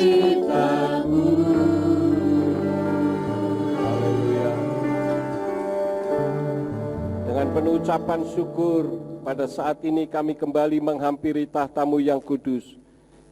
penciptamu. Haleluya. Dengan penuh ucapan syukur, pada saat ini kami kembali menghampiri tahta-Mu yang kudus.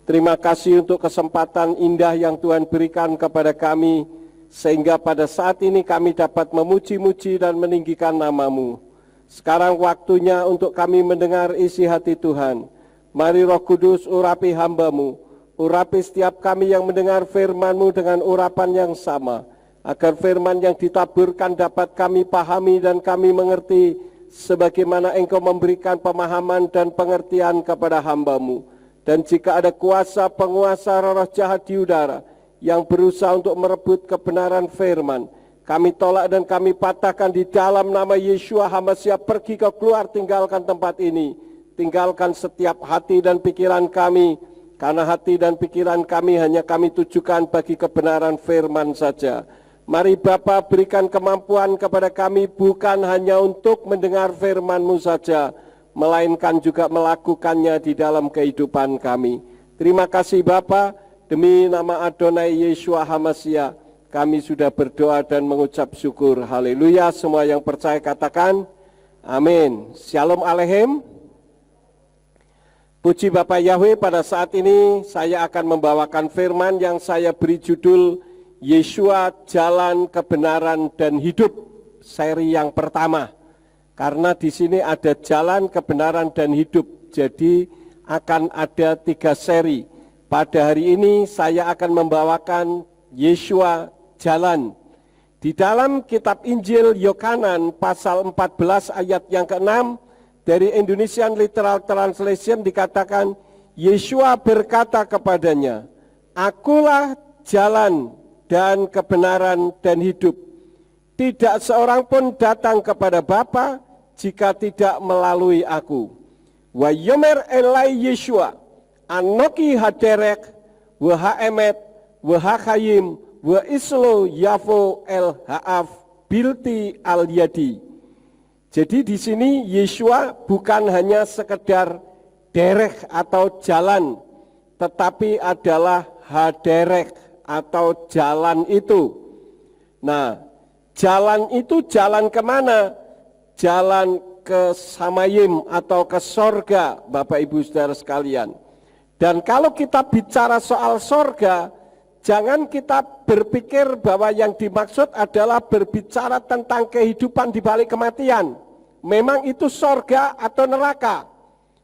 Terima kasih untuk kesempatan indah yang Tuhan berikan kepada kami, sehingga pada saat ini kami dapat memuji-muji dan meninggikan nama-Mu. Sekarang waktunya untuk kami mendengar isi hati Tuhan. Mari Roh Kudus urapi hamba-Mu, urapi setiap kami yang mendengar firman-Mu dengan urapan yang sama, agar firman yang ditaburkan dapat kami pahami dan kami mengerti, sebagaimana Engkau memberikan pemahaman dan pengertian kepada hamba-Mu. Dan jika ada kuasa penguasa roh jahat di udara yang berusaha untuk merebut kebenaran firman, kami tolak dan kami patahkan di dalam nama Yeshua HaMashiach. Pergi kau keluar, tinggalkan tempat ini, tinggalkan setiap hati dan pikiran kami, karena hati dan pikiran kami hanya kami tujukan bagi kebenaran firman saja. Mari Bapa, berikan kemampuan kepada kami bukan hanya untuk mendengar firman-Mu saja, melainkan juga melakukannya di dalam kehidupan kami. Terima kasih Bapa, demi nama Adonai Yeshua HaMashiach, kami sudah berdoa dan mengucap syukur. Haleluya. Semua yang percaya katakan amin. Shalom Aleichem. Puji Bapa Yahweh, pada saat ini saya akan membawakan firman yang saya beri judul Yeshua Jalan Kebenaran dan Hidup, seri yang pertama. Karena di sini ada jalan, kebenaran, dan hidup. Jadi akan ada 3 seri. Pada hari ini saya akan membawakan Yeshua Jalan. Di dalam kitab Injil Yohanan pasal 14 ayat yang ke-6 dari Indonesian Literal Translation dikatakan, Yeshua berkata kepadanya, Akulah jalan dan kebenaran dan hidup. Tidak seorang pun datang kepada Bapa jika tidak melalui aku. Wa yomer elai Yeshua, anoki haderek, wa haemet, wa hakayim, wa islo yafo el haaf bilti al yadi. Jadi di sini Yeshua bukan hanya sekedar derek atau jalan, tetapi adalah haderek atau jalan itu. Nah, jalan itu jalan kemana? Jalan ke Samayim atau ke sorga, Bapak Ibu Saudara sekalian. Dan kalau kita bicara soal sorga, jangan kita berpikir bahwa yang dimaksud adalah berbicara tentang kehidupan di balik kematian. Memang itu sorga atau neraka.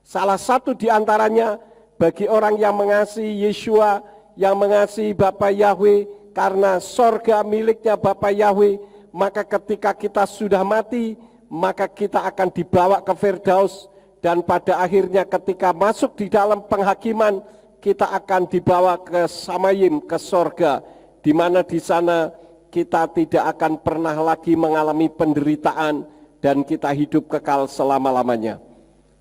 Salah satu di antaranya bagi orang yang mengasihi Yeshua, yang mengasihi Bapa Yahweh, karena sorga miliknya Bapa Yahweh, maka ketika kita sudah mati, maka kita akan dibawa ke Firdaus, dan pada akhirnya ketika masuk di dalam penghakiman, kita akan dibawa ke Samayim, ke sorga, di mana di sana kita tidak akan pernah lagi mengalami penderitaan dan kita hidup kekal selama-lamanya.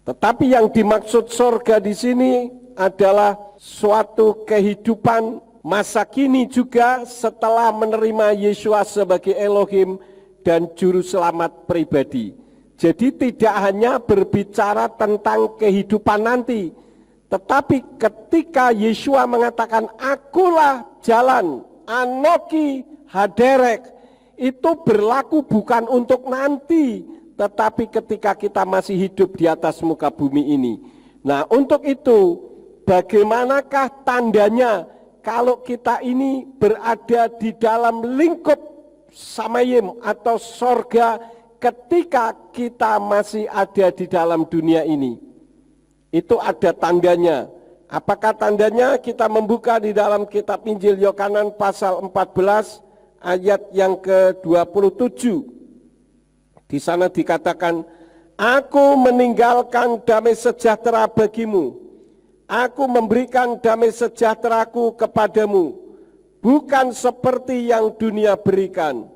Tetapi yang dimaksud sorga di sini adalah suatu kehidupan masa kini juga setelah menerima Yeshua sebagai Elohim dan juru selamat pribadi. Jadi tidak hanya berbicara tentang kehidupan nanti, tetapi ketika Yeshua mengatakan akulah jalan, anoki haderek, itu berlaku bukan untuk nanti, tetapi ketika kita masih hidup di atas muka bumi ini. Nah, untuk itu bagaimanakah tandanya kalau kita ini berada di dalam lingkup Samayim atau sorga ketika kita masih ada di dalam dunia ini? Itu ada tandanya. Apakah tandanya? Kita membuka di dalam kitab Injil Yohanan pasal 14 ayat yang ke-27. Di sana dikatakan, Aku meninggalkan damai sejahtera bagimu. Aku memberikan damai sejahteraku kepadamu. Bukan seperti yang dunia berikan.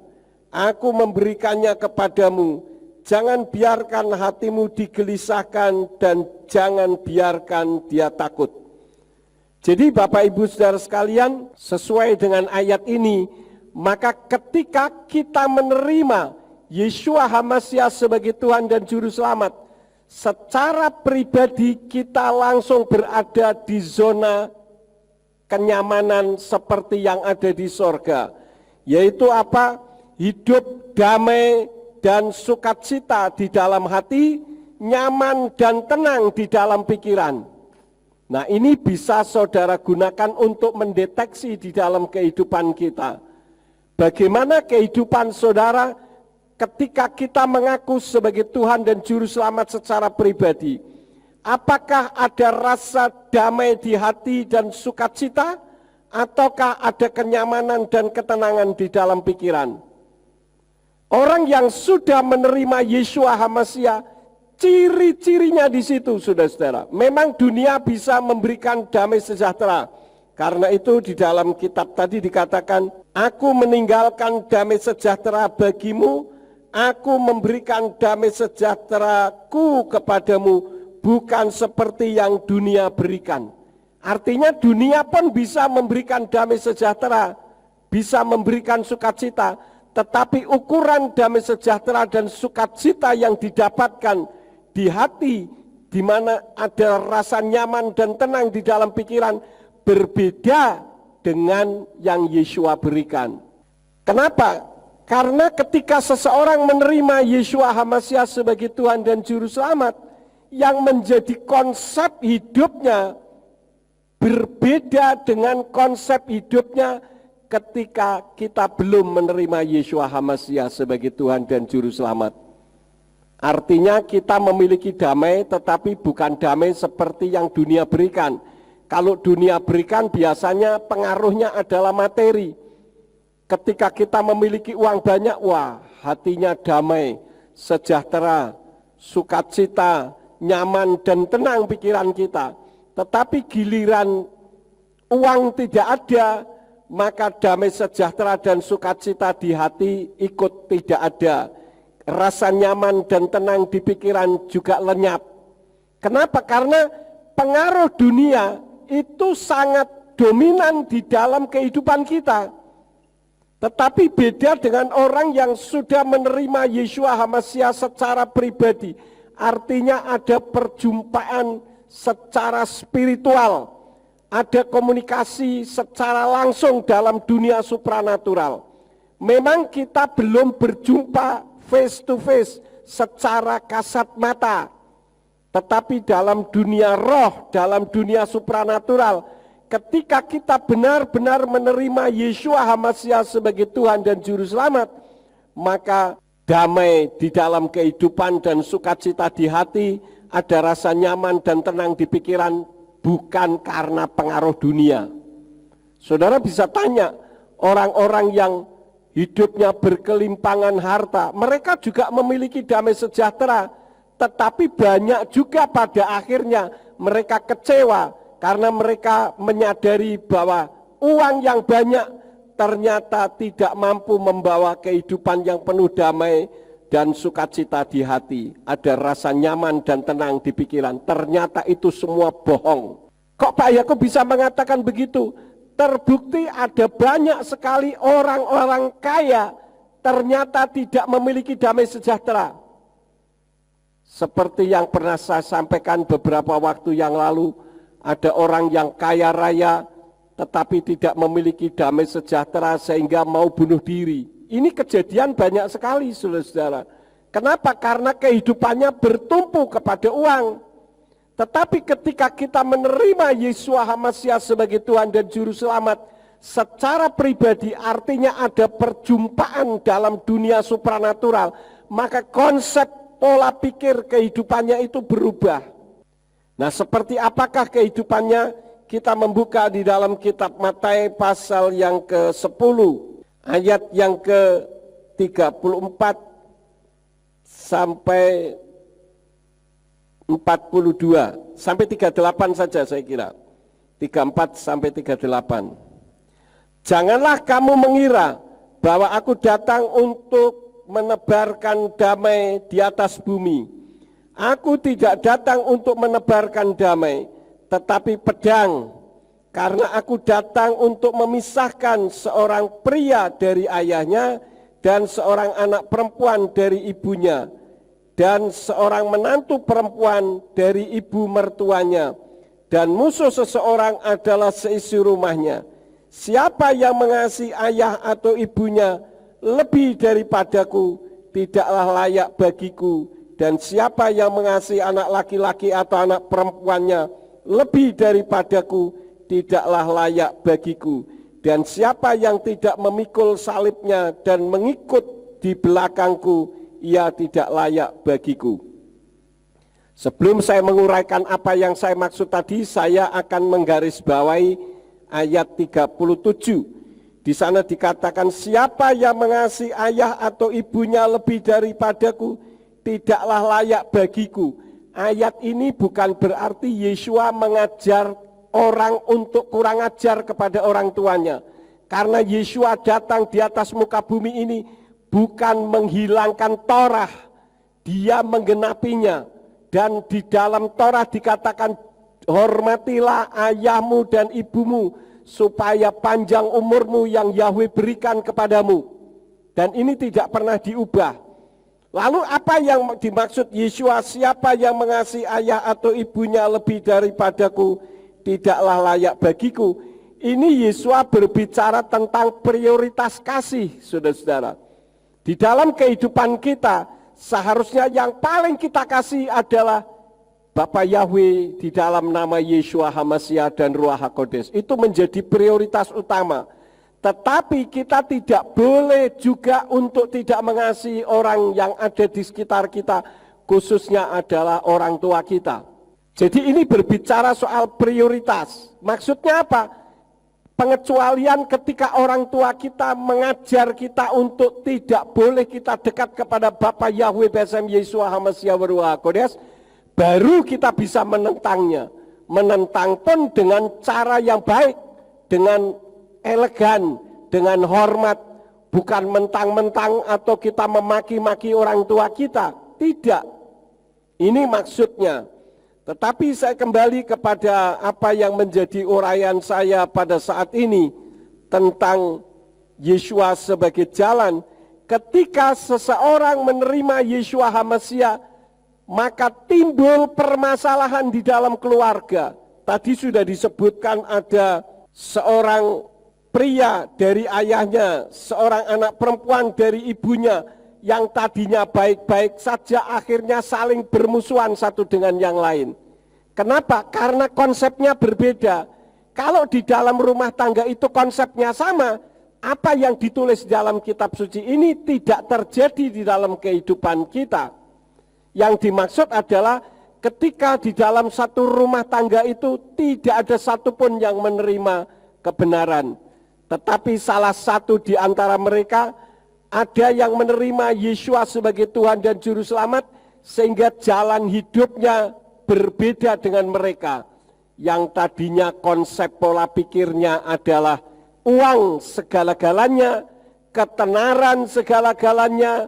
Aku memberikannya kepadamu. Jangan biarkan hatimu digelisahkan dan jangan biarkan dia takut. Jadi Bapak Ibu Saudara sekalian, sesuai dengan ayat ini, maka ketika kita menerima Yeshua HaMashiach sebagai Tuhan dan Juru Selamat, secara pribadi kita langsung berada di zona kenyamanan seperti yang ada di sorga, yaitu apa? Hidup damai dan sukacita di dalam hati, nyaman dan tenang di dalam pikiran. Nah, ini bisa saudara gunakan untuk mendeteksi di dalam kehidupan kita. Bagaimana kehidupan saudara ketika kita mengaku sebagai Tuhan dan Juru Selamat secara pribadi? Apakah ada rasa damai di hati dan sukacita, ataukah ada kenyamanan dan ketenangan di dalam pikiran? Orang yang sudah menerima Yeshua HaMasiah, ciri-cirinya di situ, saudara-saudara. Memang dunia bisa memberikan damai sejahtera. Karena itu di dalam kitab tadi dikatakan, aku meninggalkan damai sejahtera bagimu, aku memberikan damai sejahteraku kepadamu, bukan seperti yang dunia berikan. Artinya dunia pun bisa memberikan damai sejahtera, bisa memberikan sukacita, tetapi ukuran damai sejahtera dan sukacita yang didapatkan di hati, di mana ada rasa nyaman dan tenang di dalam pikiran, berbeda dengan yang Yeshua berikan. Kenapa? Karena ketika seseorang menerima Yeshua HaMasiah sebagai Tuhan dan Juru Selamat, yang menjadi konsep hidupnya berbeda dengan konsep hidupnya ketika kita belum menerima Yeshua HaMasiah sebagai Tuhan dan Juru Selamat. Artinya kita memiliki damai, tetapi bukan damai seperti yang dunia berikan. Kalau dunia berikan biasanya pengaruhnya adalah materi. Ketika kita memiliki uang banyak, wah, hatinya damai, sejahtera, sukacita, nyaman dan tenang pikiran kita. Tetapi giliran uang tidak ada, maka damai sejahtera dan sukacita di hati ikut tidak ada. Rasa nyaman dan tenang di pikiran juga lenyap. Kenapa? Karena pengaruh dunia itu sangat dominan di dalam kehidupan kita. Tetapi beda dengan orang yang sudah menerima Yeshua HaMasiah secara pribadi. Artinya ada perjumpaan secara spiritual, ada komunikasi secara langsung dalam dunia supranatural. Memang kita belum berjumpa face to face secara kasat mata, tetapi dalam dunia roh, dalam dunia supranatural, ketika kita benar-benar menerima Yeshua HaMasiah sebagai Tuhan dan Juru Selamat, maka damai di dalam kehidupan dan sukacita di hati, ada rasa nyaman dan tenang di pikiran, bukan karena pengaruh dunia. Saudara bisa tanya, orang-orang yang hidupnya berkelimpangan harta, mereka juga memiliki damai sejahtera, tetapi banyak juga pada akhirnya mereka kecewa karena mereka menyadari bahwa uang yang banyak ternyata tidak mampu membawa kehidupan yang penuh damai dan sukacita di hati. Ada rasa nyaman dan tenang di pikiran. Ternyata itu semua bohong. Kok Pak Yakub bisa mengatakan begitu? Terbukti ada banyak sekali orang-orang kaya ternyata tidak memiliki damai sejahtera. Seperti yang pernah saya sampaikan beberapa waktu yang lalu, ada orang yang kaya raya tetapi tidak memiliki damai sejahtera sehingga mau bunuh diri. Ini kejadian banyak sekali, saudara-saudara. Kenapa? Karena kehidupannya bertumpu kepada uang. Tetapi ketika kita menerima Yeshua HaMasiah sebagai Tuhan dan Juru Selamat secara pribadi, artinya ada perjumpaan dalam dunia supranatural, maka konsep pola pikir kehidupannya itu berubah. Nah, seperti apakah kehidupannya? Kita membuka di dalam kitab Matius pasal yang ke-10, ayat yang ke-34 sampai 42, sampai 38 saja saya kira. 34 sampai 38. Janganlah kamu mengira bahwa aku datang untuk menebarkan damai di atas bumi. Aku tidak datang untuk menebarkan damai, tetapi pedang, karena aku datang untuk memisahkan seorang pria dari ayahnya dan seorang anak perempuan dari ibunya dan seorang menantu perempuan dari ibu mertuanya, dan musuh seseorang adalah seisi rumahnya. Siapa yang mengasihi ayah atau ibunya lebih daripadaku, tidaklah layak bagiku. Dan siapa yang mengasihi anak laki-laki atau anak perempuannya lebih daripadaku, tidaklah layak bagiku. Dan siapa yang tidak memikul salibnya dan mengikut di belakangku, ia tidak layak bagiku. Sebelum saya menguraikan apa yang saya maksud tadi, saya akan menggarisbawahi ayat 37. Di sana dikatakan, siapa yang mengasihi ayah atau ibunya lebih daripadaku, tidaklah layak bagiku. Ayat ini bukan berarti Yesua mengajar orang untuk kurang ajar kepada orang tuanya. Karena Yesua datang di atas muka bumi ini bukan menghilangkan Torah, dia menggenapinya. Dan di dalam Torah dikatakan, hormatilah ayahmu dan ibumu supaya panjang umurmu yang Yahweh berikan kepadamu. Dan ini tidak pernah diubah. Lalu apa yang dimaksud Yesua, siapa yang mengasihi ayah atau ibunya lebih daripadaku, tidaklah layak bagiku. Ini Yesua berbicara tentang prioritas kasih, saudara-saudara. Di dalam kehidupan kita, seharusnya yang paling kita kasih adalah Bapa Yahweh di dalam nama Yeshua HaMashiach dan Ruach HaKodes. Itu menjadi prioritas utama. Tetapi kita tidak boleh juga untuk tidak mengasihi orang yang ada di sekitar kita, khususnya adalah orang tua kita. Jadi ini berbicara soal prioritas. Maksudnya apa? Pengecualian ketika orang tua kita mengajar kita untuk tidak boleh kita dekat kepada Bapa Yahweh Besem Yeshua HaMashiach Ruach HaKodes, baru kita bisa menentangnya. Menentang pun dengan cara yang baik, dengan elegan, dengan hormat, bukan mentang-mentang atau kita memaki-maki orang tua kita. Tidak. Ini maksudnya. Tetapi saya kembali kepada apa yang menjadi uraian saya pada saat ini tentang Yeshua sebagai jalan. Ketika seseorang menerima Yeshua HaMashiach, maka timbul permasalahan di dalam keluarga. Tadi sudah disebutkan ada seorang pria dari ayahnya, seorang anak perempuan dari ibunya, yang tadinya baik-baik saja akhirnya saling bermusuhan satu dengan yang lain. Kenapa? Karena konsepnya berbeda. Kalau di dalam rumah tangga itu konsepnya sama, apa yang ditulis dalam kitab suci ini tidak terjadi di dalam kehidupan kita. Yang dimaksud adalah ketika di dalam satu rumah tangga itu tidak ada satupun yang menerima kebenaran. Tetapi salah satu di antara mereka ada yang menerima Yeshua sebagai Tuhan dan Juru Selamat, sehingga jalan hidupnya berbeda dengan mereka. Yang tadinya konsep pola pikirnya adalah uang segala-galanya, ketenaran segala-galanya,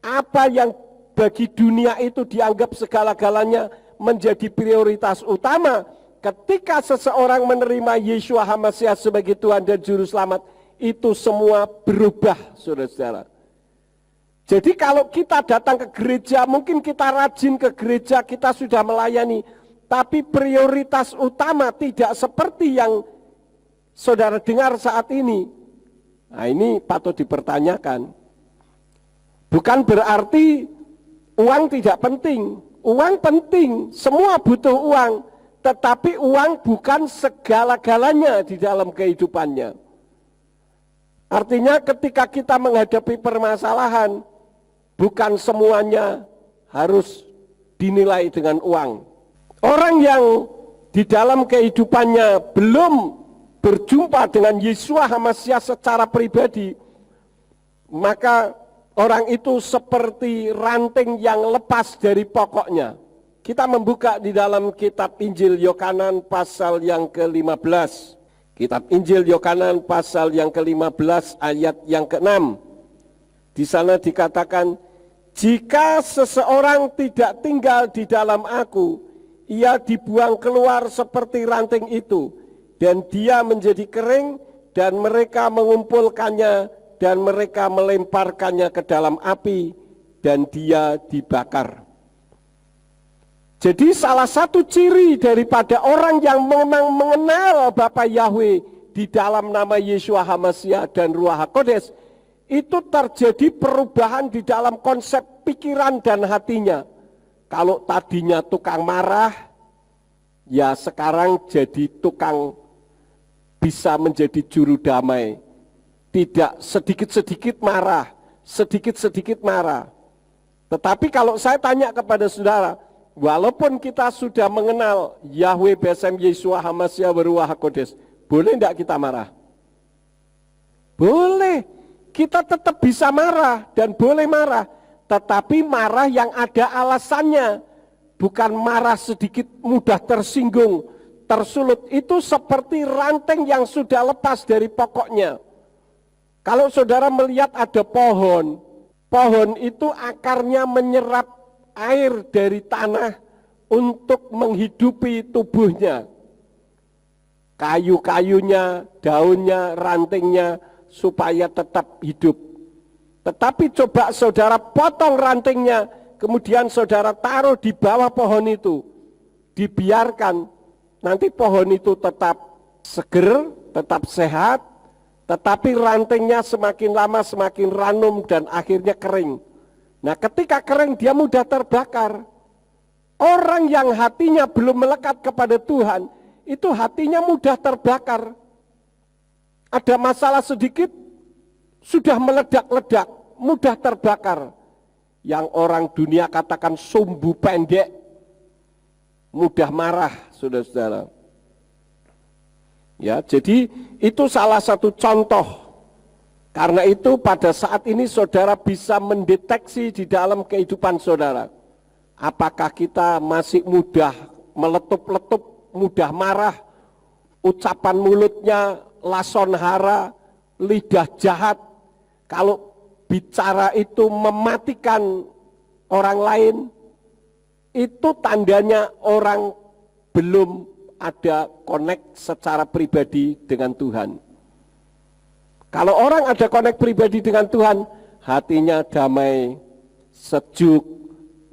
apa yang bagi dunia itu dianggap segala-galanya menjadi prioritas utama. Ketika seseorang menerima Yeshua HaMashiach sebagai Tuhan dan Juru Selamat, itu semua berubah, saudara-saudara. Jadi kalau kita datang ke gereja, mungkin kita rajin ke gereja, kita sudah melayani, tapi prioritas utama tidak seperti yang saudara dengar saat ini. Nah, ini patut dipertanyakan. Bukan berarti uang tidak penting. Uang penting, semua butuh uang, tetapi uang bukan segala-galanya di dalam kehidupannya. Artinya ketika kita menghadapi permasalahan, bukan semuanya harus dinilai dengan uang. Orang yang di dalam kehidupannya belum berjumpa dengan Yeshua HaMashiach secara pribadi, maka orang itu seperti ranting yang lepas dari pokoknya. Kita membuka di dalam kitab Injil Yohanes pasal yang ke-15. Kitab Injil Yohanes pasal yang ke-15 ayat yang ke-6. Di sana dikatakan, jika seseorang tidak tinggal di dalam aku, ia dibuang keluar seperti ranting itu, dan dia menjadi kering, dan mereka mengumpulkannya, dan mereka melemparkannya ke dalam api, dan dia dibakar. Jadi salah satu ciri daripada orang yang memang mengenal Bapa Yahweh di dalam nama Yeshua HaMashiach dan Ruach HaKodes, itu terjadi perubahan di dalam konsep pikiran dan hatinya. Kalau tadinya tukang marah, ya sekarang jadi tukang bisa menjadi juru damai. Tidak sedikit-sedikit marah, sedikit-sedikit marah. Tetapi kalau saya tanya kepada saudara, walaupun kita sudah mengenal Yahweh Besem Yeshua HaMashiach Ruach HaKodes, boleh tidak kita marah? Boleh, kita tetap bisa marah dan boleh marah. Tetapi marah yang ada alasannya, bukan marah sedikit mudah tersinggung, tersulut. Itu seperti ranting yang sudah lepas dari pokoknya. Kalau saudara melihat ada pohon, pohon itu akarnya menyerap air dari tanah untuk menghidupi tubuhnya. Kayu-kayunya, daunnya, rantingnya supaya tetap hidup. Tetapi coba saudara potong rantingnya, kemudian saudara taruh di bawah pohon itu, dibiarkan, nanti pohon itu tetap seger, tetap sehat, tetapi rantingnya semakin lama semakin ranum dan akhirnya kering. Nah, ketika kering dia mudah terbakar. Orang yang hatinya belum melekat kepada Tuhan, itu hatinya mudah terbakar. Ada masalah sedikit, sudah meledak-ledak, mudah terbakar. Yang orang dunia katakan sumbu pendek, mudah marah, saudara-saudara. Ya, jadi itu salah satu contoh. Karena itu pada saat ini saudara bisa mendeteksi di dalam kehidupan saudara. Apakah kita masih mudah meletup-letup, mudah marah, ucapan mulutnya lason hara, lidah jahat. Kalau bicara itu mematikan orang lain, itu tandanya orang belum ada connect secara pribadi dengan Tuhan. Kalau orang ada connect pribadi dengan Tuhan, hatinya damai, sejuk,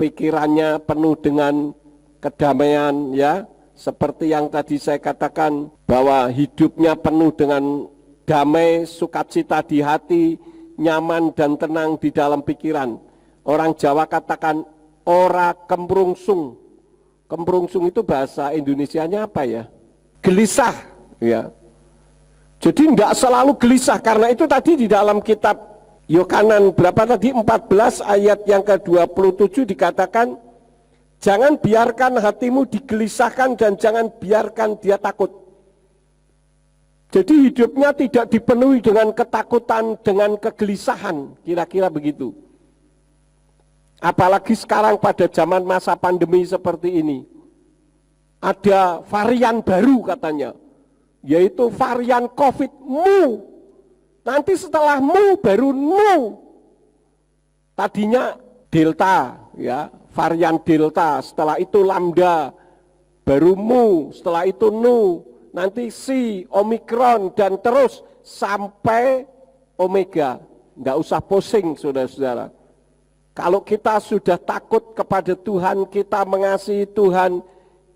pikirannya penuh dengan kedamaian, ya. Seperti yang tadi saya katakan, bahwa hidupnya penuh dengan damai, sukacita di hati, nyaman dan tenang di dalam pikiran. Orang Jawa katakan, ora kemrungsung. Kemrungsung itu bahasa Indonesianya apa ya? Gelisah, ya. Jadi tidak selalu gelisah, karena itu tadi di dalam kitab Yohanan berapa tadi? 14 ayat yang ke-27 dikatakan, jangan biarkan hatimu digelisahkan dan jangan biarkan dia takut. Jadi hidupnya tidak dipenuhi dengan ketakutan, dengan kegelisahan, kira-kira begitu. Apalagi sekarang pada zaman masa pandemi seperti ini. Ada varian baru katanya, yaitu varian COVID mu. Nanti setelah mu baru nu. Tadinya delta, ya, varian delta, setelah itu lambda, baru mu, setelah itu nu, nanti si, omikron, dan terus sampai omega. Nggak usah pusing, saudara-saudara. Kalau kita sudah takut kepada Tuhan, kita mengasihi Tuhan,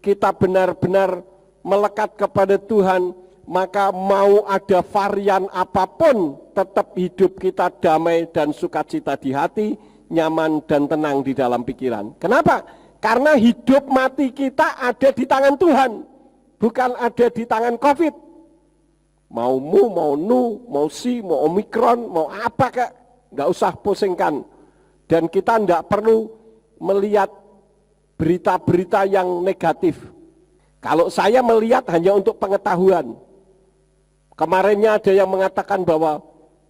kita benar-benar melekat kepada Tuhan, maka mau ada varian apapun, tetap hidup kita damai dan sukacita di hati, nyaman dan tenang di dalam pikiran. Kenapa? Karena hidup mati kita ada di tangan Tuhan, bukan ada di tangan COVID. Mau mu, mau nu, mau si, mau omikron, mau apa kak, nggak usah pusingkan. Dan kita tidak perlu melihat berita-berita yang negatif. Kalau saya melihat hanya untuk pengetahuan. Kemarinnya ada yang mengatakan bahwa,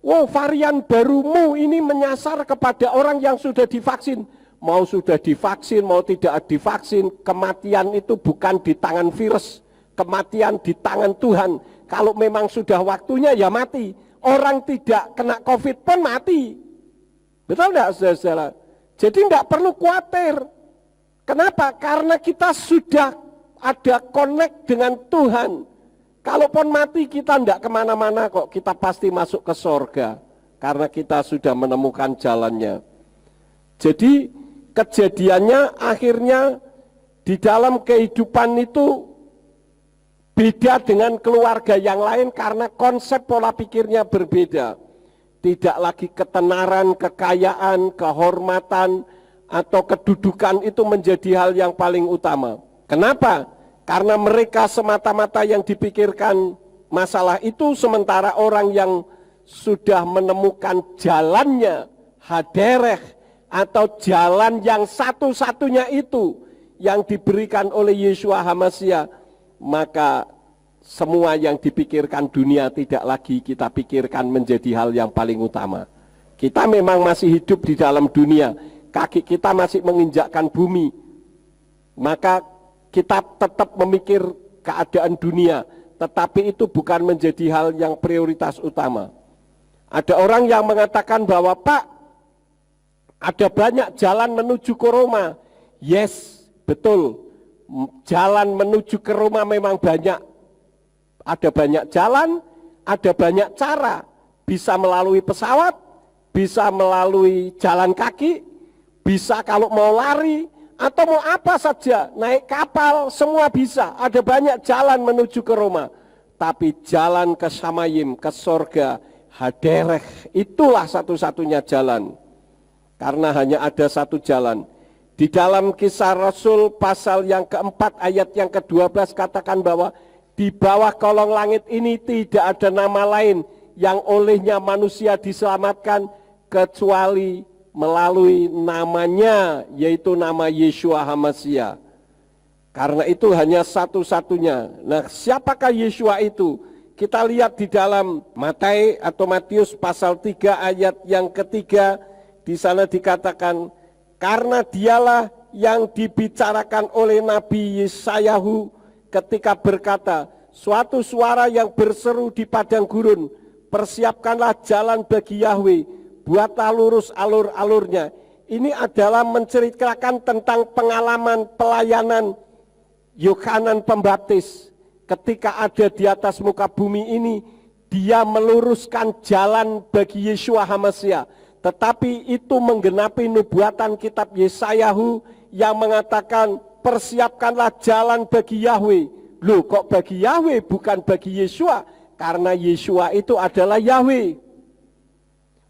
wow, varian barumu ini menyasar kepada orang yang sudah divaksin. Mau sudah divaksin, mau tidak divaksin, kematian itu bukan di tangan virus. Kematian di tangan Tuhan. Kalau memang sudah waktunya ya mati. Orang tidak kena COVID pun mati. Betul enggak, saudara-saudara? Jadi enggak perlu khawatir. Kenapa? Karena kita sudah ada connect dengan Tuhan. Kalaupun mati kita enggak kemana-mana kok, kita pasti masuk ke sorga. Karena kita sudah menemukan jalannya. Jadi kejadiannya akhirnya di dalam kehidupan itu beda dengan keluarga yang lain karena konsep pola pikirnya berbeda. Tidak lagi ketenaran, kekayaan, kehormatan, atau kedudukan itu menjadi hal yang paling utama. Kenapa? Karena mereka semata-mata yang dipikirkan masalah itu, sementara orang yang sudah menemukan jalannya, hadereh, atau jalan yang satu-satunya itu yang diberikan oleh Yeshua HaMashiach, maka semua yang dipikirkan dunia tidak lagi kita pikirkan menjadi hal yang paling utama. Kita memang masih hidup di dalam dunia, kaki kita masih menginjakkan bumi, maka kita tetap memikir keadaan dunia, tetapi itu bukan menjadi hal yang prioritas utama. Ada orang yang mengatakan bahwa, Pak, ada banyak jalan menuju ke Roma. Yes, betul, jalan menuju ke Roma memang banyak. Ada banyak jalan, ada banyak cara. Bisa melalui pesawat, bisa melalui jalan kaki, bisa kalau mau lari, atau mau apa saja, naik kapal, semua bisa. Ada banyak jalan menuju ke Roma. Tapi jalan ke Shamayim, ke sorga, hadereh, itulah satu-satunya jalan. Karena hanya ada satu jalan. Di dalam Kisah Rasul pasal yang keempat ayat yang ke-12 katakan bahwa di bawah kolong langit ini tidak ada nama lain yang olehnya manusia diselamatkan kecuali melalui namanya, yaitu nama Yeshua HaMashiach. Karena itu hanya satu-satunya. Nah, siapakah Yeshua itu? Kita lihat di dalam Matius pasal 3 ayat yang ketiga, di sana dikatakan, karena dialah yang dibicarakan oleh Nabi Yesayahu ketika berkata, suatu suara yang berseru di padang gurun, persiapkanlah jalan bagi Yahweh, buatlah lurus alur-alurnya. Ini adalah menceritakan tentang pengalaman pelayanan Yohanes Pembaptis. Ketika ada di atas muka bumi ini, dia meluruskan jalan bagi Yeshua HaMashiach. Tetapi itu menggenapi nubuatan kitab Yesayahu yang mengatakan, persiapkanlah jalan bagi Yahweh. Loh, kok bagi Yahweh bukan bagi Yeshua? Karena Yeshua itu adalah Yahweh.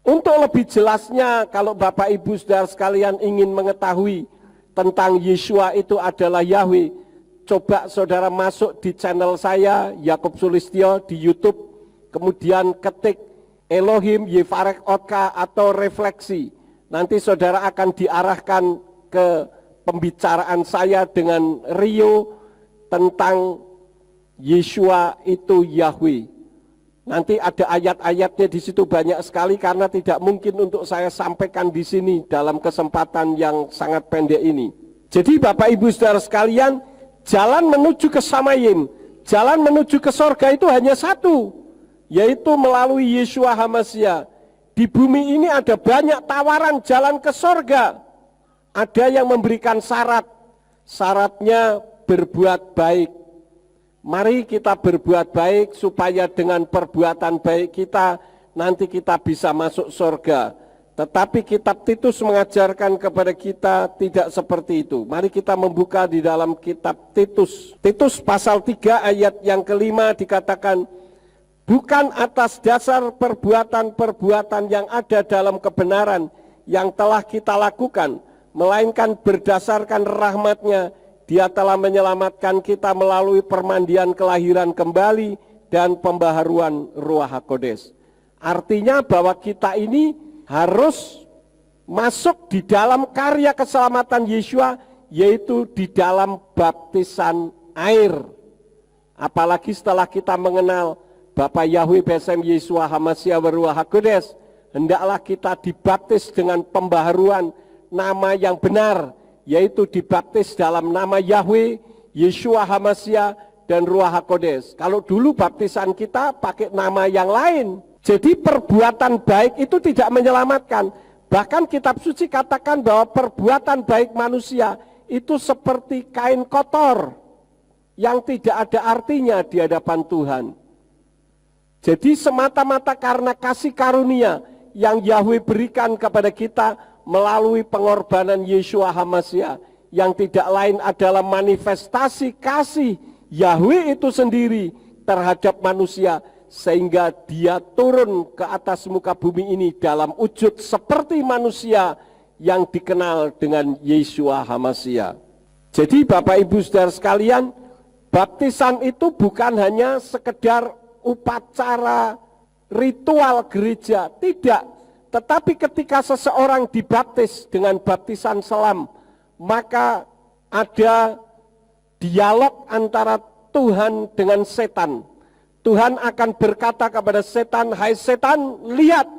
Untuk lebih jelasnya, kalau Bapak Ibu Saudara sekalian ingin mengetahui tentang Yeshua itu adalah Yahweh, coba saudara masuk di channel saya, Yakub Sulistyo, di YouTube, kemudian ketik Elohim Yevarech Otka atau refleksi. Nanti saudara akan diarahkan ke pembicaraan saya dengan Rio tentang Yeshua itu Yahweh. Nanti ada ayat-ayatnya di situ banyak sekali karena tidak mungkin untuk saya sampaikan di sini dalam kesempatan yang sangat pendek ini. Jadi Bapak Ibu Saudara sekalian, jalan menuju ke Shamayim, jalan menuju ke sorga itu hanya satu, yaitu melalui Yeshua HaMashiach. Di bumi ini ada banyak tawaran jalan ke sorga. Ada yang memberikan syarat, syaratnya berbuat baik. Mari kita berbuat baik supaya dengan perbuatan baik kita nanti kita bisa masuk surga. Tetapi kitab Titus mengajarkan kepada kita tidak seperti itu. Mari kita membuka di dalam kitab Titus. Titus pasal 3 ayat yang kelima dikatakan, bukan atas dasar perbuatan-perbuatan yang ada dalam kebenaran yang telah kita lakukan, melainkan berdasarkan rahmat-Nya, Dia telah menyelamatkan kita melalui permandian kelahiran kembali dan pembaharuan Ruach HaKodes. Artinya bahwa kita ini harus masuk di dalam karya keselamatan Yeshua, yaitu di dalam baptisan air. Apalagi setelah kita mengenal Bapa Yahweh Besem Yeshua HaMashiach Ruach HaKodes, hendaklah kita dibaptis dengan pembaharuan nama yang benar, yaitu dibaptis dalam nama Yahweh, Yeshua HaMashiach, dan Ruach HaKodes. Kalau dulu baptisan kita pakai nama yang lain. Jadi perbuatan baik itu tidak menyelamatkan. Bahkan kitab suci katakan bahwa perbuatan baik manusia itu seperti kain kotor yang tidak ada artinya di hadapan Tuhan. Jadi semata-mata karena kasih karunia yang Yahweh berikan kepada kita melalui pengorbanan Yeshua HaMashiach, yang tidak lain adalah manifestasi kasih Yahweh itu sendiri terhadap manusia, sehingga dia turun ke atas muka bumi ini dalam wujud seperti manusia yang dikenal dengan Yeshua HaMashiach. Jadi Bapak Ibu Saudara sekalian, baptisan itu bukan hanya sekedar upacara ritual gereja, tidak. Tetapi ketika seseorang dibaptis dengan baptisan selam, maka ada dialog antara Tuhan dengan setan. Tuhan akan berkata kepada setan, "Hai setan, lihat,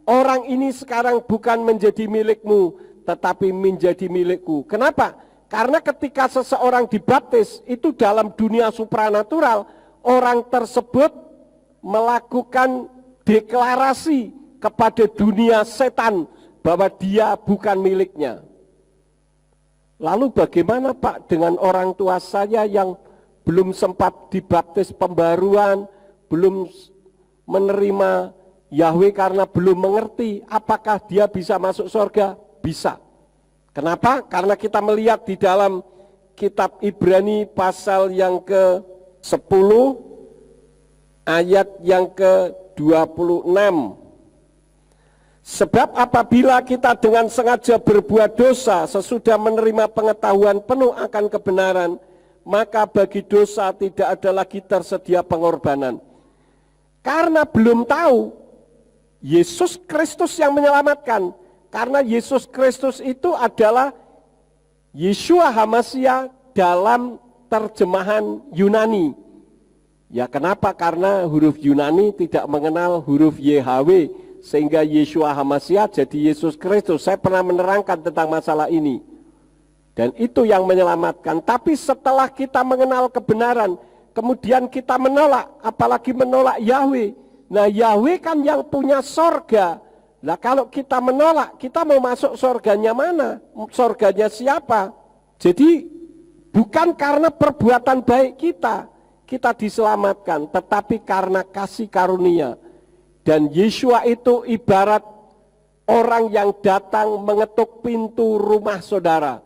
orang ini sekarang bukan menjadi milikmu, tetapi menjadi milikku." Kenapa? Karena ketika seseorang dibaptis, itu dalam dunia supranatural, orang tersebut melakukan deklarasi kepada dunia setan bahwa dia bukan miliknya. Lalu bagaimana Pak dengan orang tua saya yang belum sempat dibaptis pembaruan, belum menerima Yahweh karena belum mengerti, apakah dia bisa masuk surga? Bisa. Kenapa? Karena kita melihat di dalam kitab Ibrani pasal yang ke-10 ayat yang ke-26. Sebab apabila kita dengan sengaja berbuat dosa sesudah menerima pengetahuan penuh akan kebenaran, maka bagi dosa tidak ada lagi tersedia pengorbanan. Karena belum tahu Yesus Kristus yang menyelamatkan. Karena Yesus Kristus itu adalah Yeshua HaMashiach dalam terjemahan Yunani. Ya kenapa? Karena huruf Yunani tidak mengenal huruf YHWH, sehingga Yeshua HaMashiach jadi Yesus Kristus. Saya pernah menerangkan tentang masalah ini. Dan itu yang menyelamatkan. Tapi setelah kita mengenal kebenaran, kemudian kita menolak, apalagi menolak Yahweh. Nah Yahweh kan yang punya sorga. Nah kalau kita menolak, kita mau masuk sorganya mana? Sorganya siapa? Jadi bukan karena perbuatan baik kita diselamatkan, tetapi karena kasih karunia. Dan Yeshua itu ibarat orang yang datang mengetuk pintu rumah saudara.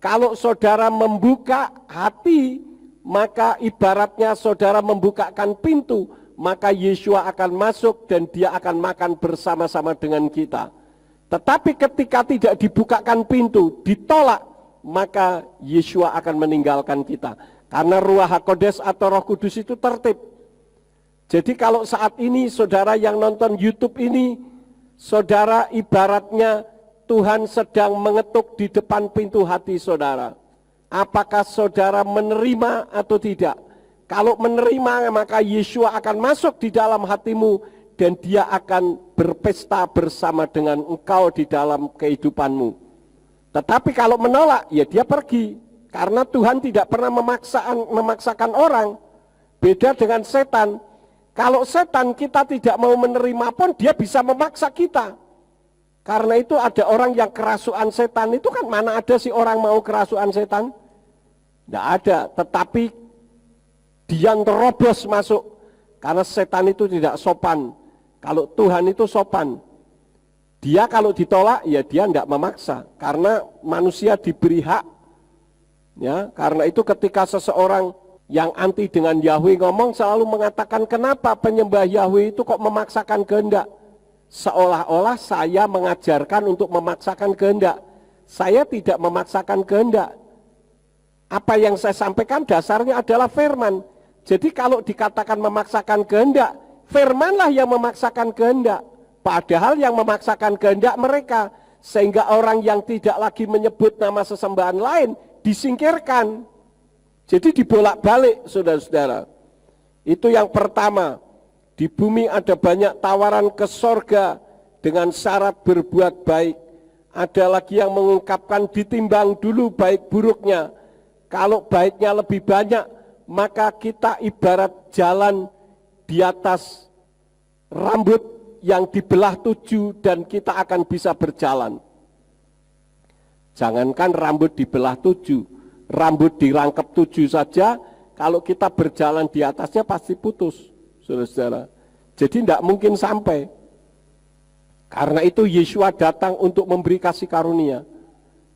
Kalau saudara membuka hati, maka ibaratnya saudara membukakan pintu, maka Yeshua akan masuk dan dia akan makan bersama-sama dengan kita. Tetapi ketika tidak dibukakan pintu, ditolak, maka Yeshua akan meninggalkan kita. Karena Ruach HaKodes atau Roh Kudus itu tertib. Jadi kalau saat ini saudara yang nonton YouTube ini, saudara ibaratnya Tuhan sedang mengetuk di depan pintu hati saudara. Apakah saudara menerima atau tidak? Kalau menerima, maka Yeshua akan masuk di dalam hatimu dan dia akan berpesta bersama dengan engkau di dalam kehidupanmu. Tetapi kalau menolak, ya dia pergi. Karena Tuhan tidak pernah memaksakan orang. Beda dengan setan. Kalau setan kita tidak mau menerima pun dia bisa memaksa kita. Karena itu ada orang yang kerasukan setan, itu kan mana ada sih orang mau kerasukan setan? Tidak ada, tetapi dia terobos masuk. Karena setan itu tidak sopan. Kalau Tuhan itu sopan. Dia kalau ditolak, ya dia tidak memaksa. Karena manusia diberi hak. Ya, karena itu ketika seseorang yang anti dengan Yahweh ngomong selalu mengatakan, kenapa penyembah Yahweh itu kok memaksakan kehendak? Seolah-olah saya mengajarkan untuk memaksakan kehendak. Saya tidak memaksakan kehendak. Apa yang saya sampaikan dasarnya adalah firman. Jadi kalau dikatakan memaksakan kehendak, firmanlah yang memaksakan kehendak. Padahal yang memaksakan kehendak mereka. Sehingga orang yang tidak lagi menyebut nama sesembahan lain disingkirkan. Jadi dibolak-balik saudara-saudara. Itu yang pertama. Di bumi ada banyak tawaran ke sorga dengan syarat berbuat baik. Ada lagi yang mengungkapkan ditimbang dulu baik buruknya. Kalau baiknya lebih banyak, maka kita ibarat jalan di atas rambut yang dibelah 7 dan kita akan bisa berjalan. Jangankan rambut dibelah 7, rambut dirangkep 7 saja, kalau kita berjalan di atasnya pasti putus. Saudara-saudara, jadi tidak mungkin sampai. Karena itu Yeshua datang untuk memberi kasih karunia.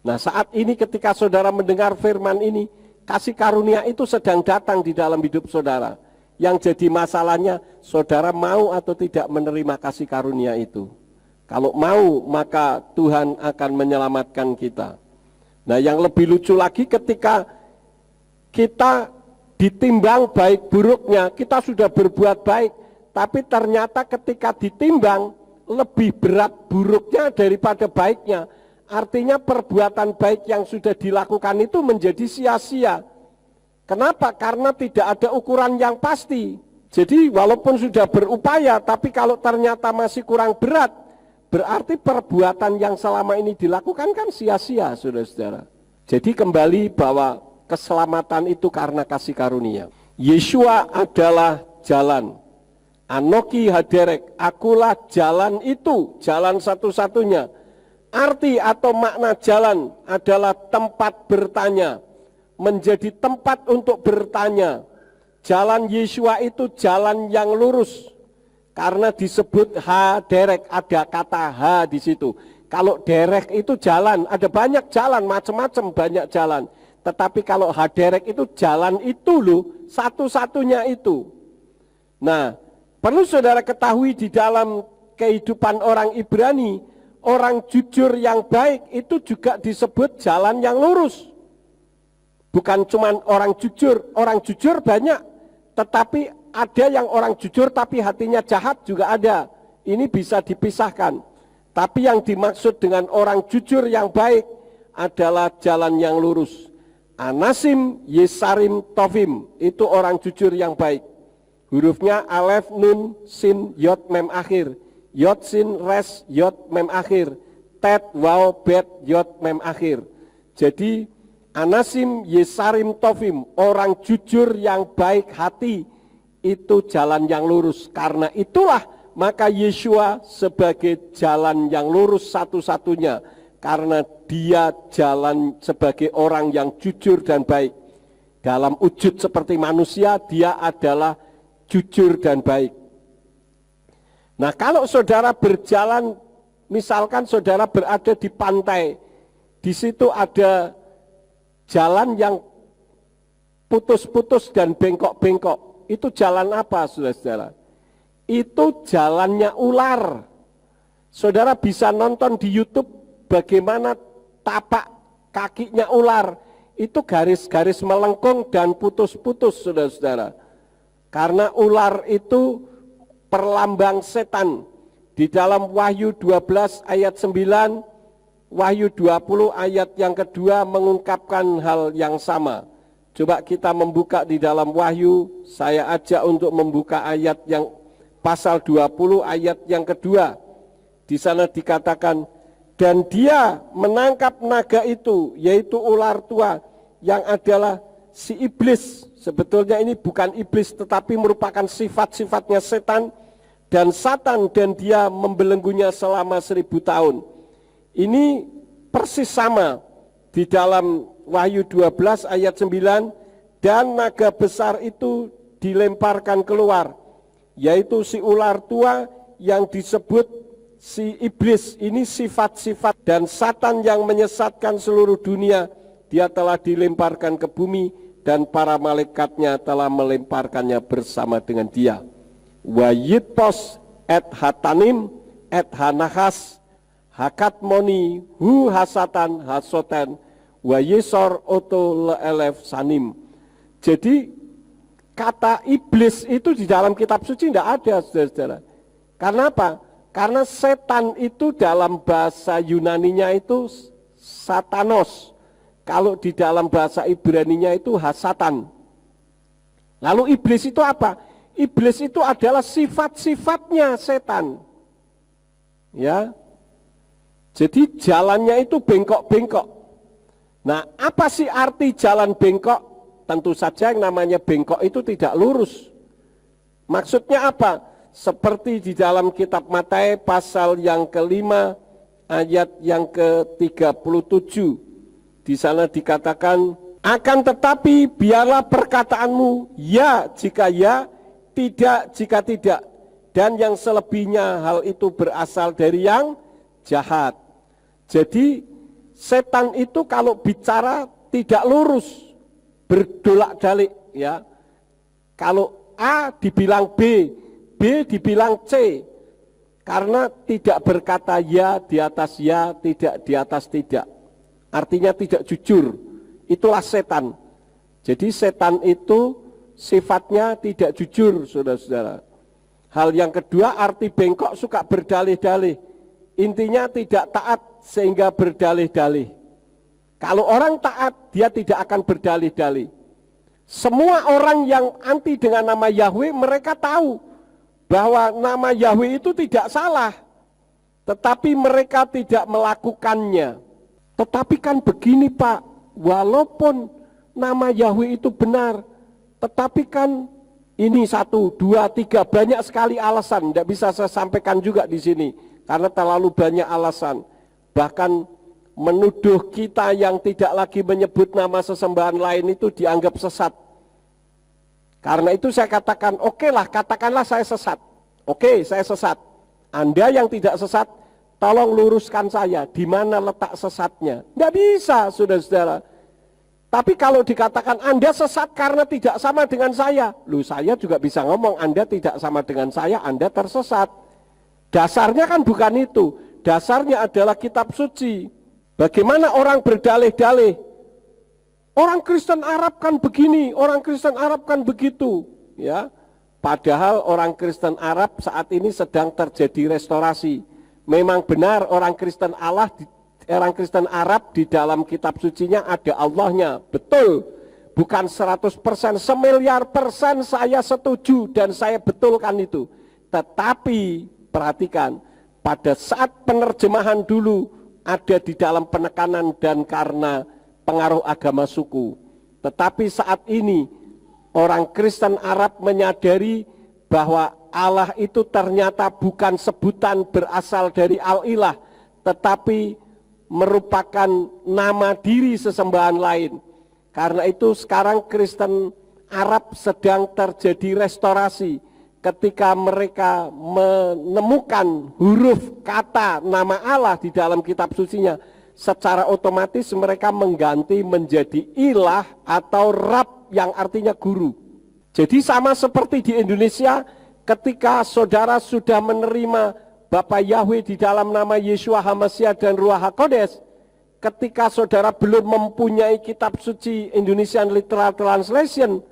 Nah, saat ini ketika saudara mendengar firman ini, kasih karunia itu sedang datang di dalam hidup saudara. Yang jadi masalahnya, saudara mau atau tidak menerima kasih karunia itu. Kalau mau, maka Tuhan akan menyelamatkan kita. Nah, yang lebih lucu lagi ketika kita ditimbang baik buruknya, kita sudah berbuat baik, tapi ternyata ketika ditimbang lebih berat buruknya daripada baiknya. Artinya perbuatan baik yang sudah dilakukan itu menjadi sia-sia. Kenapa? Karena tidak ada ukuran yang pasti. Jadi walaupun sudah berupaya, tapi kalau ternyata masih kurang berat, berarti perbuatan yang selama ini dilakukan kan sia-sia, saudara-saudara. Jadi kembali bahwa keselamatan itu karena kasih karunia. Yeshua adalah jalan. Anoki haderek, akulah jalan itu, jalan satu-satunya. Arti atau makna jalan adalah tempat bertanya, menjadi tempat untuk bertanya. Jalan Yeshua itu jalan yang lurus, karena disebut haderek, ada kata ha di situ. Kalau derek itu jalan, ada banyak jalan, macam-macam banyak jalan. Tetapi kalau haderek itu jalan itu loh, satu-satunya itu. Nah, perlu saudara ketahui di dalam kehidupan orang Ibrani, orang jujur yang baik itu juga disebut jalan yang lurus. Bukan cuma orang jujur banyak, tetapi ada yang orang jujur tapi hatinya jahat juga ada. Ini bisa dipisahkan. Tapi yang dimaksud dengan orang jujur yang baik adalah jalan yang lurus. Anasim, Yesarim, Tovim, itu orang jujur yang baik. Hurufnya alef, nun, sin, yod, mem akhir. Yod, sin, res, yod, mem akhir. Tet, waw, bet, yod, mem akhir. Jadi Anasim, Yesarim, Tovim, orang jujur yang baik hati, itu jalan yang lurus. Karena itulah maka Yeshua sebagai jalan yang lurus satu-satunya, karena dia jalan sebagai orang yang jujur dan baik. Dalam wujud seperti manusia, dia adalah jujur dan baik. Nah, kalau saudara berjalan, misalkan saudara berada di pantai, di situ ada jalan yang putus-putus dan bengkok-bengkok. Itu jalan apa, saudara-saudara? Itu jalannya ular. Saudara bisa nonton di YouTube bagaimana tapak kakinya ular. Itu garis-garis melengkung dan putus-putus, saudara-saudara. Karena ular itu perlambang setan. Di dalam Wahyu 12 ayat 9, Wahyu 20 ayat yang kedua mengungkapkan hal yang sama. Coba kita membuka di dalam Wahyu, saya ajak untuk membuka ayat yang pasal 20 ayat yang kedua. Di sana dikatakan, dan dia menangkap naga itu, yaitu ular tua, yang adalah si iblis. Sebetulnya ini bukan iblis, tetapi merupakan sifat-sifatnya setan, dan Satan, dan dia membelenggunya selama 1000 tahun. Ini persis sama di dalam Wahyu 12 ayat 9, dan naga besar itu dilemparkan keluar, yaitu si ular tua yang disebut si iblis. Ini sifat-sifat dan Satan yang menyesatkan seluruh dunia. Dia telah dilemparkan ke bumi dan para malaikatnya telah melemparkannya bersama dengan dia. Wa yitpos et hatanim et hanahas hakatmoni hu hasatan hasoten wa yesor oto leelef sanim. Jadi kata iblis itu di dalam kitab suci tidak ada, saudara-saudara. Karena apa? Karena setan itu dalam bahasa Yunaninya itu satanos. Kalau di dalam bahasa Ibraninya itu hasatan. Lalu iblis itu apa? Iblis itu adalah sifat-sifatnya setan. Ya. Jadi jalannya itu bengkok-bengkok. Nah, apa sih arti jalan bengkok? Tentu saja yang namanya bengkok itu tidak lurus. Maksudnya apa? Seperti di dalam kitab Matius pasal yang ke-5 ayat yang ke-37. Di sana dikatakan, akan tetapi biarlah perkataanmu ya jika ya, tidak jika tidak. Dan yang selebihnya hal itu berasal dari yang jahat. Jadi setan itu kalau bicara tidak lurus, berdolak-dalik ya. Kalau A dibilang B, B dibilang C. Karena tidak berkata ya di atas ya, tidak di atas tidak. Artinya tidak jujur. Itulah setan. Jadi setan itu sifatnya tidak jujur, saudara-saudara. Hal yang kedua, arti bengkok suka berdalih-dalih. Intinya tidak taat sehingga berdalih-dalih. Kalau orang taat, dia tidak akan berdalih-dalih. Semua orang yang anti dengan nama Yahweh, mereka tahu bahwa nama Yahweh itu tidak salah. Tetapi mereka tidak melakukannya. Tetapi kan begini Pak, walaupun nama Yahweh itu benar, tetapi kan ini 1, 2, 3 banyak sekali alasan. Tidak bisa saya sampaikan juga di sini karena terlalu banyak alasan. Bahkan menuduh kita yang tidak lagi menyebut nama sesembahan lain itu dianggap sesat. Karena itu saya katakan, oke lah, katakanlah saya sesat. Oke, saya sesat. Anda yang tidak sesat, tolong luruskan saya. Di mana letak sesatnya? Tidak bisa, saudara-saudara. Tapi kalau dikatakan Anda sesat karena tidak sama dengan saya, saya juga bisa ngomong Anda tidak sama dengan saya, Anda tersesat. Dasarnya kan bukan itu. Dasarnya adalah kitab suci. Bagaimana orang berdalih-dalih? Orang Kristen Arab kan begini, orang Kristen Arab kan begitu, ya. Padahal orang Kristen Arab saat ini sedang terjadi restorasi. Memang benar orang Kristen Arab di dalam kitab sucinya ada Allahnya, betul. Bukan 100%, semiliar persen saya setuju dan saya betulkan itu. Tetapi perhatikan, pada saat penerjemahan dulu ada di dalam penekanan dan karena pengaruh agama suku. Tetapi saat ini orang Kristen Arab menyadari bahwa Allah itu ternyata bukan sebutan berasal dari Al-Ilah, tetapi merupakan nama diri sesembahan lain. Karena itu sekarang Kristen Arab sedang terjadi restorasi ketika mereka menemukan huruf kata nama Allah di dalam kitab sucinya. Secara otomatis mereka mengganti menjadi ilah atau Rab yang artinya guru. Jadi sama seperti di Indonesia ketika saudara sudah menerima Bapa Yahweh di dalam nama Yeshua HaMashiach dan Ruach HaKodes, ketika saudara belum mempunyai kitab suci Indonesian Literal Translation,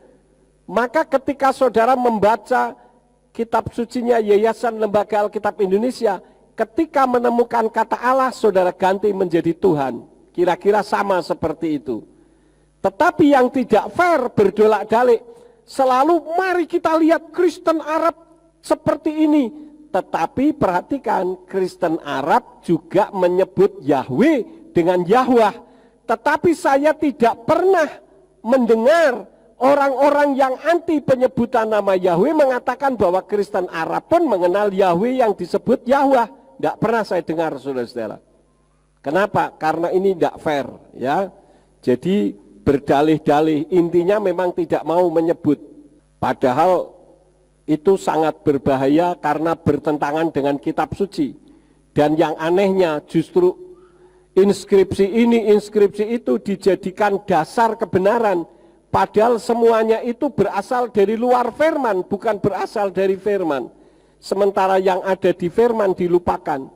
maka ketika saudara membaca kitab sucinya Yayasan Lembaga Alkitab Indonesia, ketika menemukan kata Allah, saudara ganti menjadi Tuhan. Kira-kira sama seperti itu. Tetapi yang tidak fair, berdolak-dalik, selalu mari kita lihat Kristen Arab seperti ini. Tetapi perhatikan, Kristen Arab juga menyebut Yahweh dengan Yahwah. Tetapi saya tidak pernah mendengar orang-orang yang anti penyebutan nama Yahweh mengatakan bahwa Kristen Arab pun mengenal Yahweh yang disebut Yahwah. Tidak pernah saya dengar, saudara-saudara. Kenapa? Karena ini tidak fair, ya. Jadi berdalih-dalih, intinya memang tidak mau menyebut. Padahal itu sangat berbahaya karena bertentangan dengan kitab suci. Dan yang anehnya justru inskripsi ini, inskripsi itu dijadikan dasar kebenaran. Padahal semuanya itu berasal dari luar firman, bukan berasal dari firman. Sementara yang ada di firman dilupakan.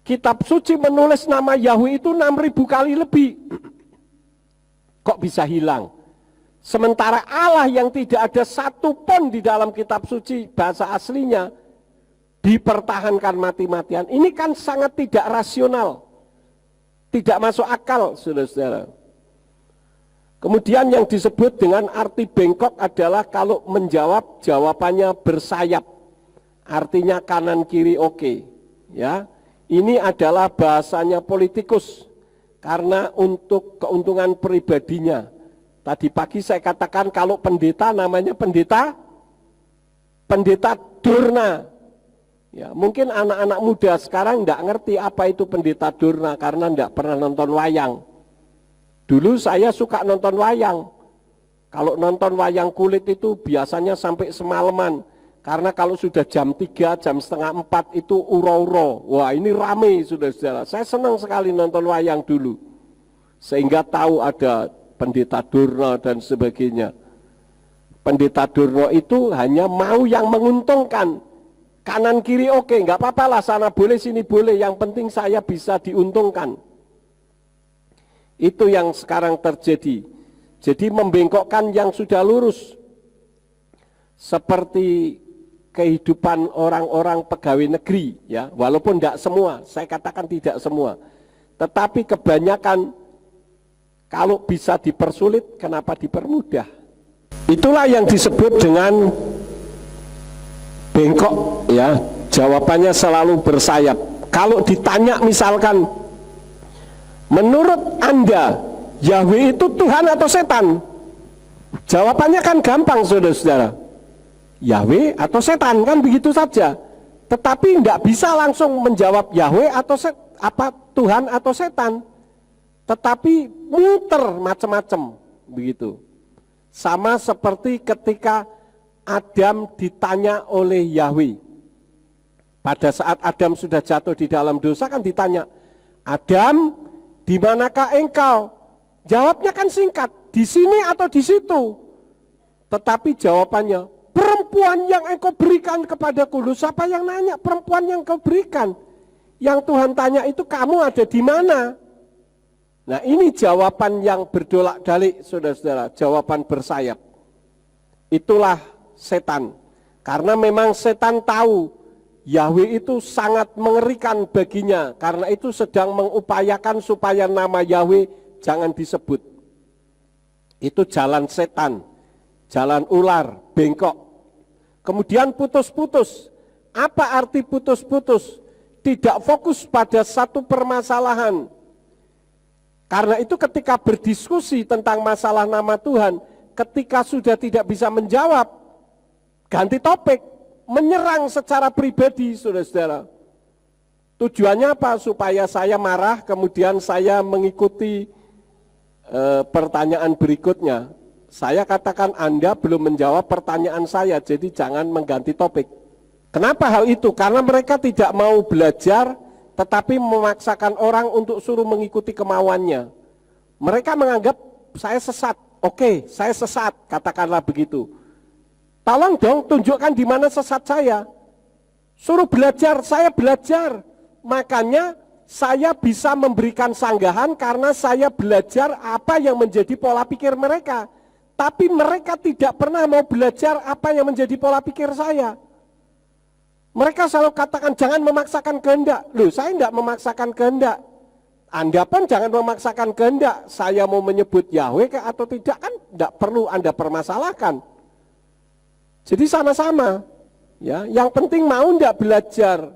Kitab suci menulis nama Yahweh itu 6.000 kali lebih. Kok bisa hilang? Sementara Allah yang tidak ada satu pun di dalam kitab suci bahasa aslinya dipertahankan mati-matian. Ini kan sangat tidak rasional. Tidak masuk akal, saudara-saudara. Kemudian yang disebut dengan arti bengkok adalah kalau menjawab, jawabannya bersayap. Artinya kanan kiri oke, ya. Ini adalah bahasanya politikus karena untuk keuntungan pribadinya. Tadi pagi saya katakan kalau pendeta namanya pendeta Durna. Ya, mungkin anak-anak muda sekarang tidak ngerti apa itu pendeta Durna karena tidak pernah nonton wayang. Dulu saya suka nonton wayang. Kalau nonton wayang kulit itu biasanya sampai semalaman. Karena kalau sudah jam 3, jam setengah 4 itu uro-uro. Wah, ini rame saudara-saudara. Saya senang sekali nonton wayang dulu. Sehingga tahu ada Pendeta Durno dan sebagainya. Pendeta Durno itu hanya mau yang menguntungkan. Kanan kiri oke, nggak apa-apa lah, sana boleh sini boleh. Yang penting saya bisa diuntungkan. Itu yang sekarang terjadi. Jadi membengkokkan yang sudah lurus. Seperti kehidupan orang-orang pegawai negeri, ya, walaupun tidak semua, saya katakan tidak semua, tetapi kebanyakan kalau bisa dipersulit, kenapa dipermudah? Itulah yang disebut dengan bengkok, ya. Jawabannya selalu bersayap. Kalau ditanya misalkan, menurut Anda Yahweh itu Tuhan atau setan? Jawabannya kan gampang, saudara-saudara. Yahweh atau setan, kan begitu saja. Tetapi tidak bisa langsung menjawab Yahweh atau Tuhan atau setan. Tetapi muter macam-macam begitu. Sama seperti ketika Adam ditanya oleh Yahweh. Pada saat Adam sudah jatuh di dalam dosa kan ditanya, Adam, di manakah engkau? Jawabnya kan singkat, di sini atau di situ. Tetapi jawabannya, perempuan yang engkau berikan kepadaku. Loh, siapa yang nanya perempuan yang engkau berikan? Yang Tuhan tanya itu kamu ada di mana? Nah, ini jawaban yang berdolak-dalik, saudara-saudara, jawaban bersayap. Itulah setan. Karena memang setan tahu Yahweh itu sangat mengerikan baginya. Karena itu sedang mengupayakan supaya nama Yahweh jangan disebut. Itu jalan setan, jalan ular, bengkok. Kemudian putus-putus. Apa arti putus-putus? Tidak fokus pada satu permasalahan. Karena itu ketika berdiskusi tentang masalah nama Tuhan, ketika sudah tidak bisa menjawab, ganti topik, menyerang secara pribadi, saudara-saudara. Tujuannya apa? Supaya saya marah, kemudian saya mengikuti pertanyaan berikutnya. Saya katakan Anda belum menjawab pertanyaan saya, jadi jangan mengganti topik. Kenapa hal itu? Karena mereka tidak mau belajar, tetapi memaksakan orang untuk suruh mengikuti kemauannya. Mereka menganggap saya sesat. Oke, saya sesat, katakanlah begitu. Tolong dong tunjukkan di mana sesat saya. Suruh belajar, saya belajar. Makanya saya bisa memberikan sanggahan karena saya belajar apa yang menjadi pola pikir mereka. Tapi mereka tidak pernah mau belajar apa yang menjadi pola pikir saya. Mereka selalu katakan jangan memaksakan kehendak. Loh, saya tidak memaksakan kehendak. Anda pun jangan memaksakan kehendak. Saya mau menyebut Yahweh atau tidak kan tidak perlu Anda permasalahkan. Jadi sama-sama. Ya, yang penting mau tidak belajar.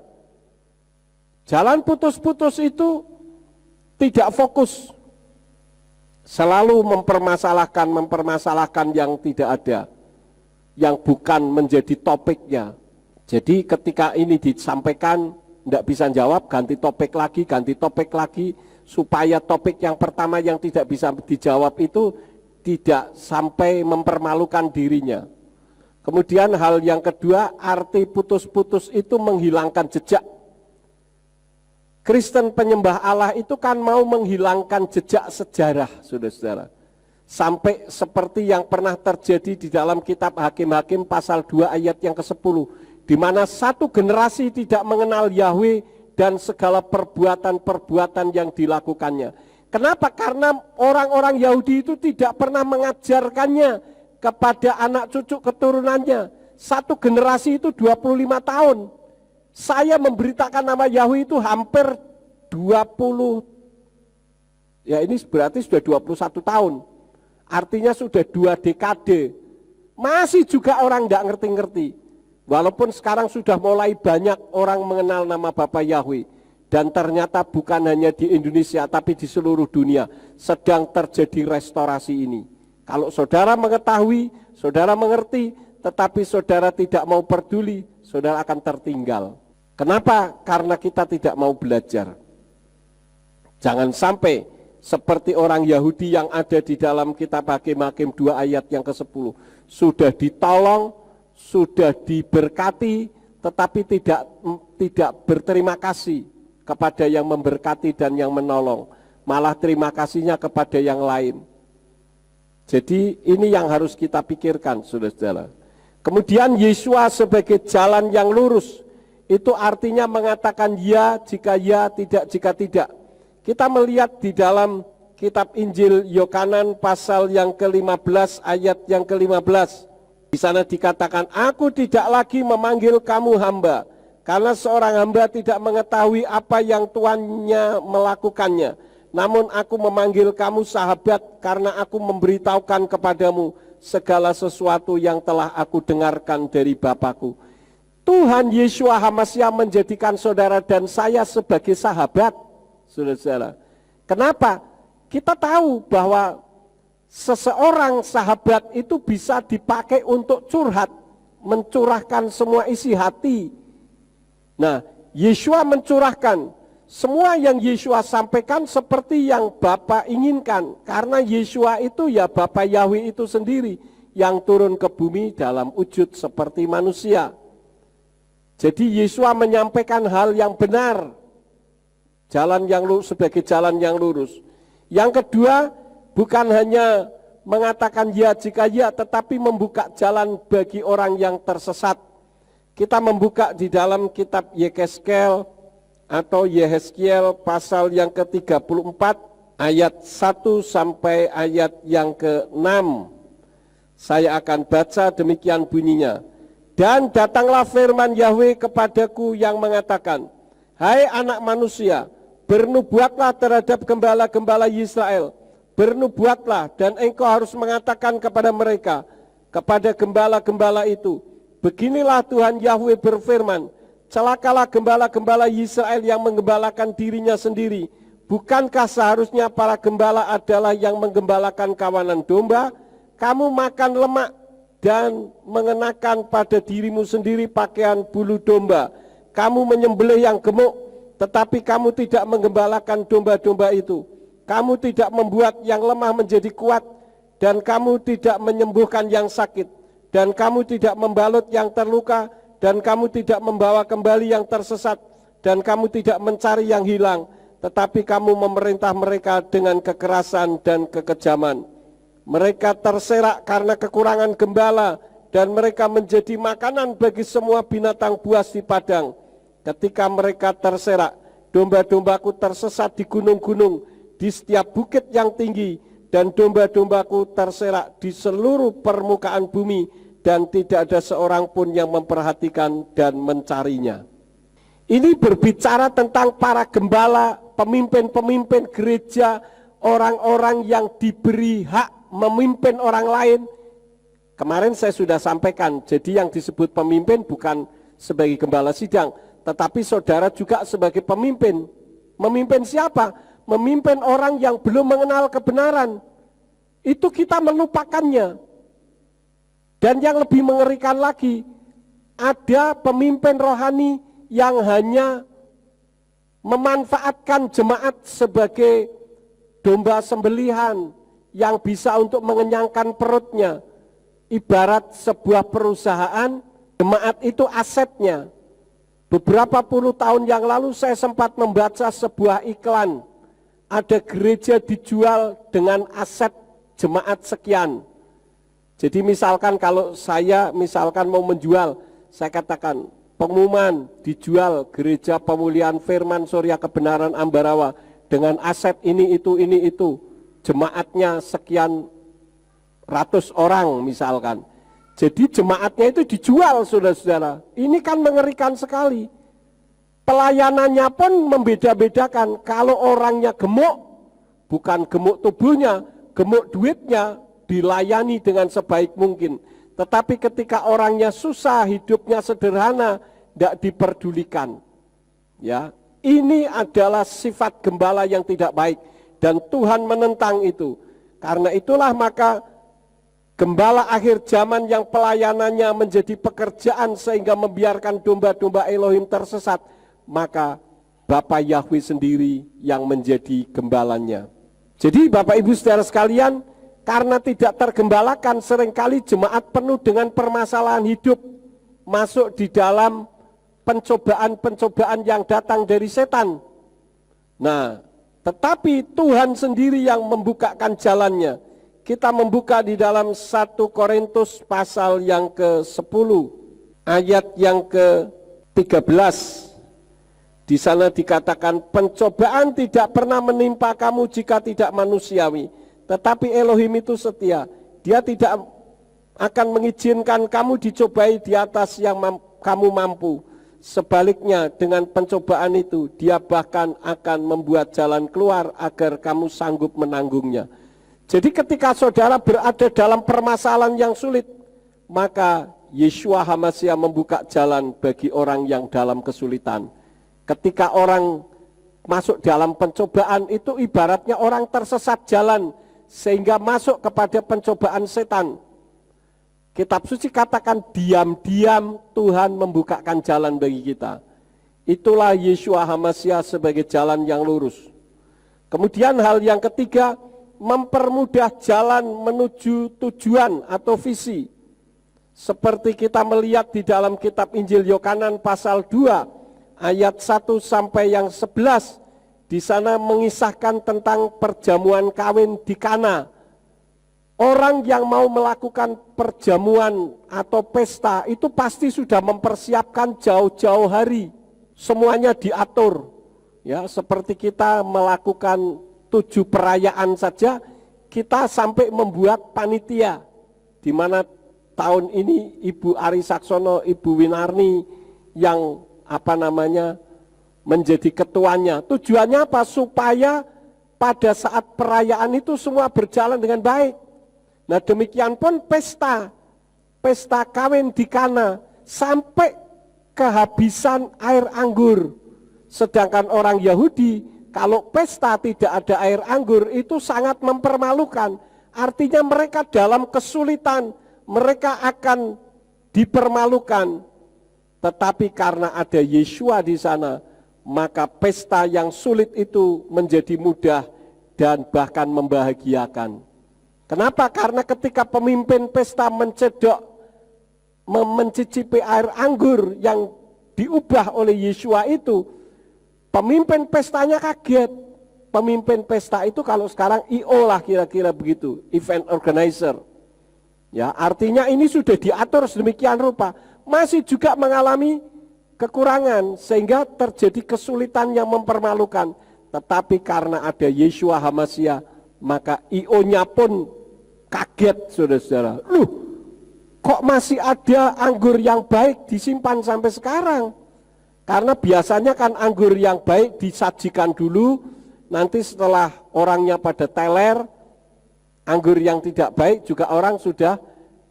Jalan putus-putus itu tidak fokus. Selalu mempermasalahkan yang tidak ada, yang bukan menjadi topiknya. Jadi ketika ini disampaikan, tidak bisa jawab, ganti topik lagi, supaya topik yang pertama yang tidak bisa dijawab itu tidak sampai mempermalukan dirinya. Kemudian hal yang kedua, arti putus-putus itu menghilangkan jejak. Kristen penyembah Allah itu kan mau menghilangkan jejak sejarah, saudara-saudara. Sampai seperti yang pernah terjadi di dalam kitab Hakim-Hakim pasal 2 ayat yang ke-10. Di mana satu generasi tidak mengenal Yahweh dan segala perbuatan-perbuatan yang dilakukannya. Kenapa? Karena orang-orang Yahudi itu tidak pernah mengajarkannya kepada anak cucu keturunannya. Satu generasi itu 25 tahun. Saya memberitakan nama Yahweh itu hampir 20, ya ini berarti sudah 21 tahun. Artinya sudah 2 dekade. Masih juga orang tidak ngerti-ngerti. Walaupun sekarang sudah mulai banyak orang mengenal nama Bapa Yahweh. Dan ternyata bukan hanya di Indonesia tapi di seluruh dunia sedang terjadi restorasi ini. Kalau saudara mengetahui, saudara mengerti, tetapi saudara tidak mau peduli, saudara akan tertinggal. Kenapa? Karena kita tidak mau belajar. Jangan sampai seperti orang Yahudi yang ada di dalam kitab Hakim-Hakim 2 ayat yang ke-10. Sudah ditolong, sudah diberkati tetapi tidak berterima kasih kepada yang memberkati dan yang menolong, malah terima kasihnya kepada yang lain. Jadi ini yang harus kita pikirkan, saudara-saudara. Kemudian Yesua sebagai jalan yang lurus, itu artinya mengatakan ya jika ya, tidak jika tidak. Kita melihat di dalam kitab Injil Yohanes pasal yang ke-15 ayat yang ke-15. Di sana dikatakan, aku tidak lagi memanggil kamu hamba, karena seorang hamba tidak mengetahui apa yang tuannya melakukannya. Namun aku memanggil kamu sahabat, karena aku memberitahukan kepadamu segala sesuatu yang telah aku dengarkan dari Bapakku. Tuhan Yeshua HaMashiach menjadikan saudara dan saya sebagai sahabat, saudara-saudara. Kenapa? Kita tahu bahwa seseorang sahabat itu bisa dipakai untuk curhat, mencurahkan semua isi hati. Nah, Yeshua mencurahkan semua yang Yeshua sampaikan seperti yang Bapa inginkan. Karena Yeshua itu ya Bapa Yahweh itu sendiri yang turun ke bumi dalam wujud seperti manusia. Jadi Yeshua menyampaikan hal yang benar, jalan yang lurus sebagai jalan yang lurus. Yang kedua, bukan hanya mengatakan ya jika ya, tetapi membuka jalan bagi orang yang tersesat. Kita membuka di dalam kitab Yehezkiel atau Yehezkiel pasal yang ke-34 ayat 1 sampai ayat yang ke-6. Saya akan baca, demikian bunyinya. Dan datanglah firman Yahweh kepadaku yang mengatakan, hai anak manusia, bernubuatlah terhadap gembala-gembala Israel. Bernubuatlah dan engkau harus mengatakan kepada mereka, kepada gembala-gembala itu, beginilah Tuhan Yahweh berfirman, celakalah gembala-gembala Israel yang menggembalakan dirinya sendiri. Bukankah seharusnya para gembala adalah yang menggembalakan kawanan domba? Kamu makan lemak dan mengenakan pada dirimu sendiri pakaian bulu domba. Kamu menyembelih yang gemuk, tetapi kamu tidak menggembalakan domba-domba itu. Kamu tidak membuat yang lemah menjadi kuat, dan kamu tidak menyembuhkan yang sakit, dan kamu tidak membalut yang terluka, dan kamu tidak membawa kembali yang tersesat, dan kamu tidak mencari yang hilang, tetapi kamu memerintah mereka dengan kekerasan dan kekejaman. Mereka terserak karena kekurangan gembala, dan mereka menjadi makanan bagi semua binatang buas di padang. Ketika mereka terserak, domba-dombaku tersesat di gunung-gunung, di setiap bukit yang tinggi, dan domba-dombaku terserak di seluruh permukaan bumi, dan tidak ada seorang pun yang memperhatikan dan mencarinya. Ini berbicara tentang para gembala, pemimpin-pemimpin gereja, orang-orang yang diberi hak memimpin orang lain. Kemarin saya sudah sampaikan, jadi yang disebut pemimpin bukan sebagai gembala sidang, tetapi saudara juga sebagai pemimpin. Memimpin siapa? Memimpin orang yang belum mengenal kebenaran. Itu kita melupakannya. Dan yang lebih mengerikan lagi, ada pemimpin rohani yang hanya memanfaatkan jemaat sebagai domba sembelihan yang bisa untuk mengenyangkan perutnya. Ibarat sebuah perusahaan, jemaat itu asetnya. Beberapa puluh tahun yang lalu saya sempat membaca sebuah iklan. Ada gereja dijual dengan aset jemaat sekian. Jadi misalkan kalau saya mau menjual, saya katakan pengumuman dijual gereja pemulihan firman Surya Kebenaran Ambarawa dengan aset ini itu. Jemaatnya sekian ratus orang misalkan. Jadi jemaatnya itu dijual, saudara-saudara. Ini kan mengerikan sekali. Pelayanannya pun membeda-bedakan. Kalau orangnya gemuk, bukan gemuk tubuhnya, gemuk duitnya, dilayani dengan sebaik mungkin. Tetapi ketika orangnya susah, hidupnya sederhana, tidak diperdulikan. Ya, ini adalah sifat gembala yang tidak baik. Dan Tuhan menentang itu. Karena itulah maka gembala akhir zaman yang pelayanannya menjadi pekerjaan sehingga membiarkan domba-domba Elohim tersesat, maka Bapa Yahweh sendiri yang menjadi gembalanya. Jadi Bapak Ibu saudara sekalian, karena tidak tergembalakan, seringkali jemaat penuh dengan permasalahan hidup, masuk di dalam pencobaan-pencobaan yang datang dari setan. Nah, tetapi Tuhan sendiri yang membukakan jalannya. Kita membuka di dalam 1 Korintus pasal yang ke-10, ayat yang ke-13. Di sana dikatakan, pencobaan tidak pernah menimpa kamu jika tidak manusiawi. Tetapi Elohim itu setia. Dia tidak akan mengizinkan kamu dicobai di atas yang kamu mampu. Sebaliknya dengan pencobaan itu, dia bahkan akan membuat jalan keluar agar kamu sanggup menanggungnya. Jadi ketika saudara berada dalam permasalahan yang sulit, maka Yeshua HaMashiach membuka jalan bagi orang yang dalam kesulitan. Ketika orang masuk dalam pencobaan itu ibaratnya orang tersesat jalan sehingga masuk kepada pencobaan setan. Kitab suci katakan diam-diam Tuhan membukakan jalan bagi kita. Itulah Yeshua HaMashiach sebagai jalan yang lurus. Kemudian hal yang ketiga, mempermudah jalan menuju tujuan atau visi. Seperti kita melihat di dalam kitab Injil Yohanes pasal 2 ayat 1 sampai yang 11. Di sana mengisahkan tentang perjamuan kawin di Kana. Orang yang mau melakukan perjamuan atau pesta itu pasti sudah mempersiapkan jauh-jauh hari. Semuanya diatur. Ya, seperti kita melakukan 7 perayaan saja, kita sampai membuat panitia. Di mana tahun ini Ibu Ari Saksono, Ibu Winarni yang menjadi ketuanya. Tujuannya apa? Supaya pada saat perayaan itu semua berjalan dengan baik. Nah, demikian pun pesta kawin di Kana sampai kehabisan air anggur. Sedangkan orang Yahudi kalau pesta tidak ada air anggur itu sangat mempermalukan. Artinya mereka dalam kesulitan, mereka akan dipermalukan. Tetapi karena ada Yeshua di sana, maka pesta yang sulit itu menjadi mudah dan bahkan membahagiakan. Kenapa? Karena ketika pemimpin pesta mencicipi air anggur yang diubah oleh Yeshua itu, pemimpin pestanya kaget. Pemimpin pesta itu kalau sekarang IO lah kira-kira begitu, event organizer. Ya, artinya ini sudah diatur sedemikian rupa, masih juga mengalami kekurangan sehingga terjadi kesulitan yang mempermalukan. Tetapi karena ada Yeshua HaMashiach, maka IO-nya pun kaget, saudara-saudara. Kok masih ada anggur yang baik disimpan sampai sekarang? Karena biasanya kan anggur yang baik disajikan dulu, nanti setelah orangnya pada teler, anggur yang tidak baik juga orang sudah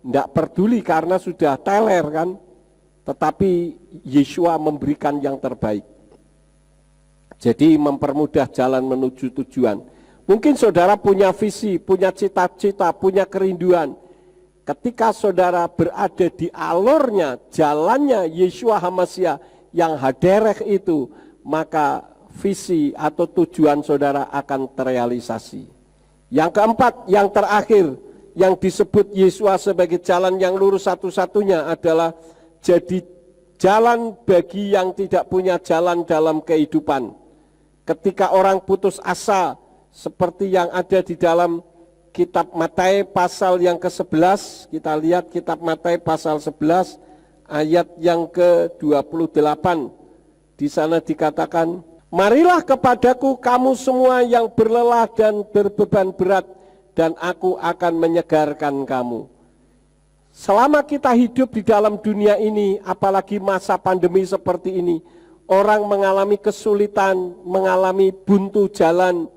tidak peduli karena sudah teler kan. Tetapi Yeshua memberikan yang terbaik. Jadi mempermudah jalan menuju tujuan. Mungkin saudara punya visi, punya cita-cita, punya kerinduan. Ketika saudara berada di alurnya, jalannya Yeshua HaMashiach yang haderech itu, maka visi atau tujuan saudara akan terrealisasi. Yang keempat, yang terakhir, yang disebut Yeshua sebagai jalan yang lurus satu-satunya adalah jadi jalan bagi yang tidak punya jalan dalam kehidupan. Ketika orang putus asa, seperti yang ada di dalam kitab Matius pasal yang ke-11, kita lihat kitab Matius pasal 11 ayat yang ke-28. Di sana dikatakan, marilah kepadaku kamu semua yang berlelah dan berbeban berat, dan aku akan menyegarkan kamu. Selama kita hidup di dalam dunia ini, apalagi masa pandemi seperti ini, orang mengalami kesulitan, mengalami buntu jalan,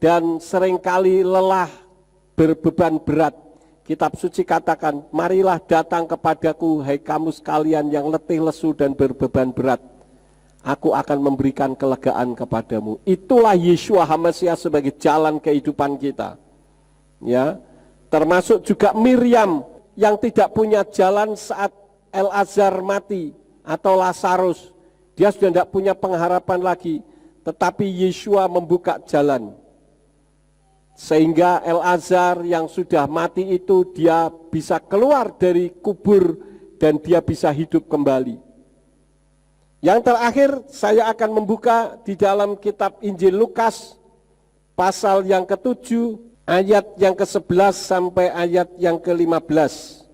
dan seringkali lelah, berbeban berat. Kitab suci katakan, marilah datang kepadaku, hai kamu sekalian yang letih lesu dan berbeban berat. Aku akan memberikan kelegaan kepadamu. Itulah Yeshua HaMashiach sebagai jalan kehidupan kita. Ya, termasuk juga Miriam yang tidak punya jalan saat El-Azhar mati atau Lazarus. Dia sudah tidak punya pengharapan lagi, tetapi Yeshua membuka jalan. sehingga El-Azhar yang sudah mati itu dia bisa keluar dari kubur dan dia bisa hidup kembali. Yang terakhir saya akan membuka di dalam kitab Injil Lukas pasal yang ke-7 ayat yang ke-11 sampai ayat yang ke-15.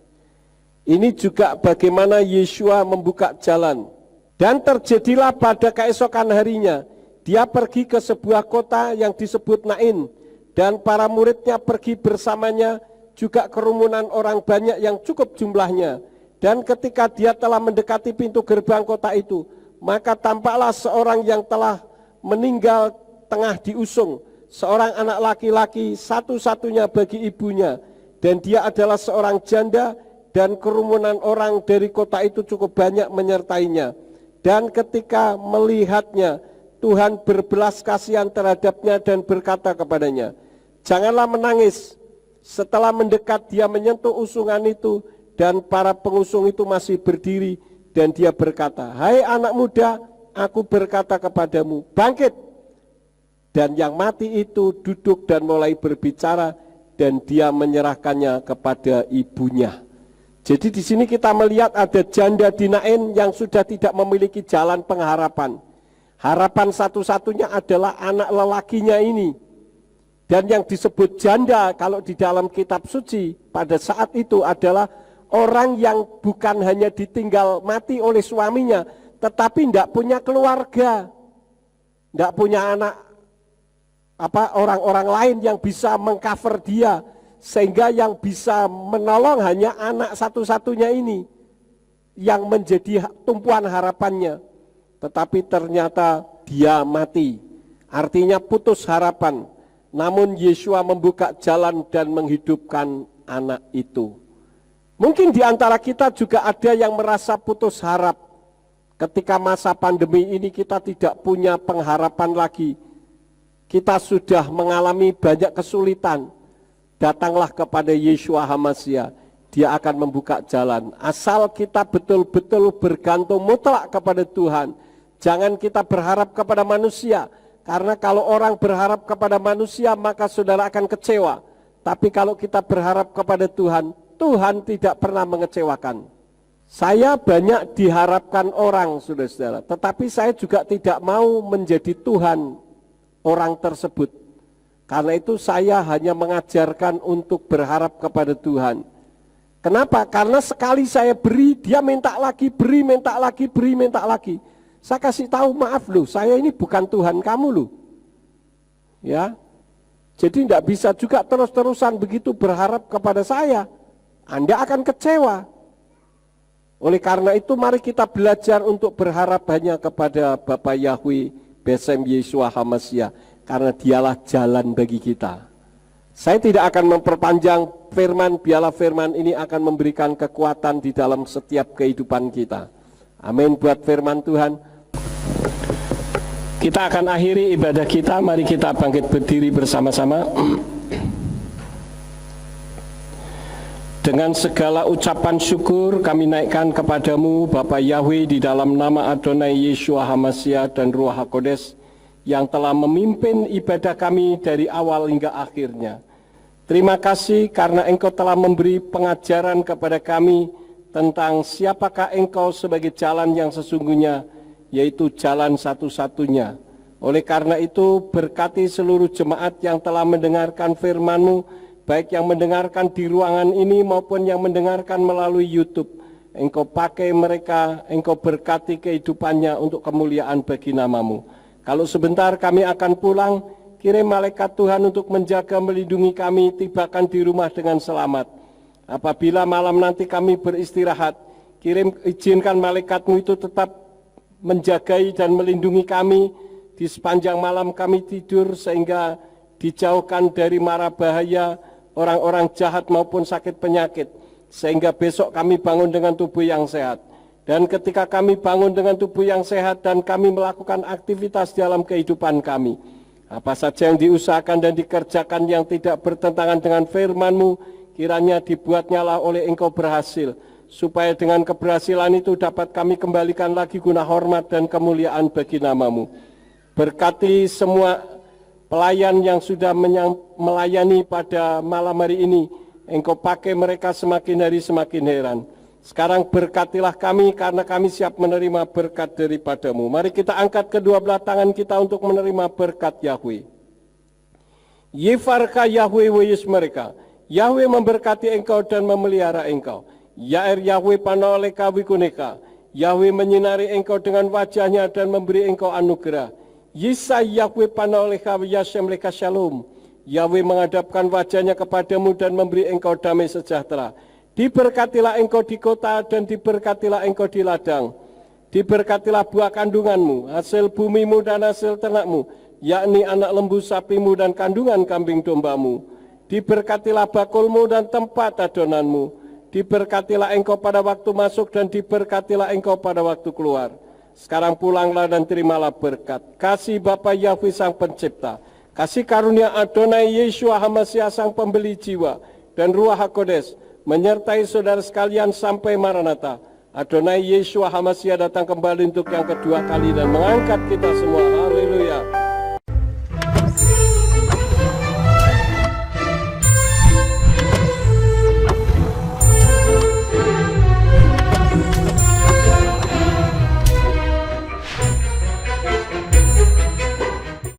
Ini juga bagaimana Yeshua membuka jalan. Dan terjadilah pada keesokan harinya, dia pergi ke sebuah kota yang disebut Nain, dan para muridnya pergi bersamanya, juga kerumunan orang banyak yang cukup jumlahnya. Dan ketika dia telah mendekati pintu gerbang kota itu, maka tampaklah seorang yang telah meninggal tengah diusung, seorang anak laki-laki satu-satunya bagi ibunya, dan dia adalah seorang janda, dan kerumunan orang dari kota itu cukup banyak menyertainya. Dan ketika melihatnya, Tuhan berbelas kasihan terhadapnya dan berkata kepadanya, "Janganlah menangis." Setelah mendekat, dia menyentuh usungan itu, dan para pengusung itu masih berdiri, dan dia berkata, "Hai anak muda, aku berkata kepadamu, bangkit." Dan yang mati itu duduk dan mulai berbicara, dan dia menyerahkannya kepada ibunya. Jadi di sini kita melihat ada janda di Nain yang sudah tidak memiliki jalan pengharapan. Harapan satu-satunya adalah anak lelakinya ini. Dan yang disebut janda kalau di dalam kitab suci pada saat itu adalah orang yang bukan hanya ditinggal mati oleh suaminya, tetapi tidak punya keluarga, tidak punya anak, orang-orang lain yang bisa mengcover dia, sehingga yang bisa menolong hanya anak satu-satunya ini yang menjadi tumpuan harapannya. Tetapi ternyata dia mati, artinya putus harapan. Namun Yeshua membuka jalan dan menghidupkan anak itu. Mungkin di antara kita juga ada yang merasa putus harap. Ketika masa pandemi ini kita tidak punya pengharapan lagi. Kita sudah mengalami banyak kesulitan. Datanglah kepada Yeshua HaMashiach, dia akan membuka jalan. Asal kita betul-betul bergantung mutlak kepada Tuhan. Jangan kita berharap kepada manusia, karena kalau orang berharap kepada manusia maka saudara akan kecewa. Tapi kalau kita berharap kepada Tuhan, Tuhan tidak pernah mengecewakan. Saya banyak diharapkan orang, saudara-saudara, tetapi saya juga tidak mau menjadi Tuhan orang tersebut. Karena itu saya hanya mengajarkan untuk berharap kepada Tuhan. Kenapa? Karena sekali saya beri, dia minta lagi, beri, minta lagi, beri, minta lagi. Saya kasih tahu, maaf loh, saya ini bukan Tuhan kamu loh. Ya, jadi tidak bisa juga terus-terusan begitu berharap kepada saya. Anda akan kecewa. Oleh karena itu mari kita belajar untuk berharap hanya kepada Bapa Yahweh, Besem Yeshua HaMashiach. Karena dialah jalan bagi kita. Saya tidak akan memperpanjang firman, biarlah firman ini akan memberikan kekuatan di dalam setiap kehidupan kita. Amin buat firman Tuhan. Kita akan akhiri ibadah kita, mari kita bangkit berdiri bersama-sama. Dengan segala ucapan syukur kami naikkan kepadamu Bapa Yahweh di dalam nama Adonai Yeshua HaMashiach dan Ruach HaKodes, yang telah memimpin ibadah kami dari awal hingga akhirnya. Terima kasih karena Engkau telah memberi pengajaran kepada kami tentang siapakah Engkau sebagai jalan yang sesungguhnya, yaitu jalan satu-satunya. Oleh karena itu, berkati seluruh jemaat yang telah mendengarkan firman-Mu, baik yang mendengarkan di ruangan ini maupun yang mendengarkan melalui YouTube. Engkau pakai mereka, Engkau berkati kehidupannya untuk kemuliaan bagi nama-Mu. Kalau sebentar kami akan pulang, kirim malaikat Tuhan untuk menjaga melindungi kami, tibakan di rumah dengan selamat. Apabila malam nanti kami beristirahat, izinkan malaikat-Mu itu tetap menjagai dan melindungi kami di sepanjang malam kami tidur, sehingga dijauhkan dari mara bahaya orang-orang jahat maupun sakit penyakit, sehingga besok kami bangun dengan tubuh yang sehat. Dan ketika kami bangun dengan tubuh yang sehat dan kami melakukan aktivitas dalam kehidupan kami, apa saja yang diusahakan dan dikerjakan yang tidak bertentangan dengan firman-Mu, kiranya dibuatnyalah oleh Engkau berhasil, supaya dengan keberhasilan itu dapat kami kembalikan lagi guna hormat dan kemuliaan bagi nama-Mu. Berkati semua pelayan yang sudah melayani pada malam hari ini, Engkau pakai mereka semakin hari semakin heran. Sekarang berkatilah kami karena kami siap menerima berkat daripada-Mu. Mari kita angkat kedua belah tangan kita untuk menerima berkat Yahweh. Yefarka Yahweh weyes mereka. Yahweh memberkati engkau dan memelihara engkau. Yair Yahweh panoleka wikuneka. Yahweh menyinari engkau dengan wajahnya dan memberi engkau anugerah. Yisai Yahweh panoleka yashem leka shalom. Yahweh menghadapkan wajahnya kepadamu dan memberi engkau damai sejahtera. Diberkatilah engkau di kota dan diberkatilah engkau di ladang. Diberkatilah buah kandunganmu, hasil bumimu dan hasil ternakmu, yakni anak lembu sapimu dan kandungan kambing dombamu. Diberkatilah bakulmu dan tempat adonanmu. Diberkatilah engkau pada waktu masuk dan diberkatilah engkau pada waktu keluar. Sekarang pulanglah dan terimalah berkat. Kasih Bapa Yahweh Sang Pencipta, kasih karunia Adonai Yeshua HaMasiah Sang Pembeli jiwa, dan Ruach HaKodes menyertai saudara sekalian sampai Maranatha. Adonai Yeshua HaMasiah datang kembali untuk yang kedua kali dan mengangkat kita semua. Haleluya.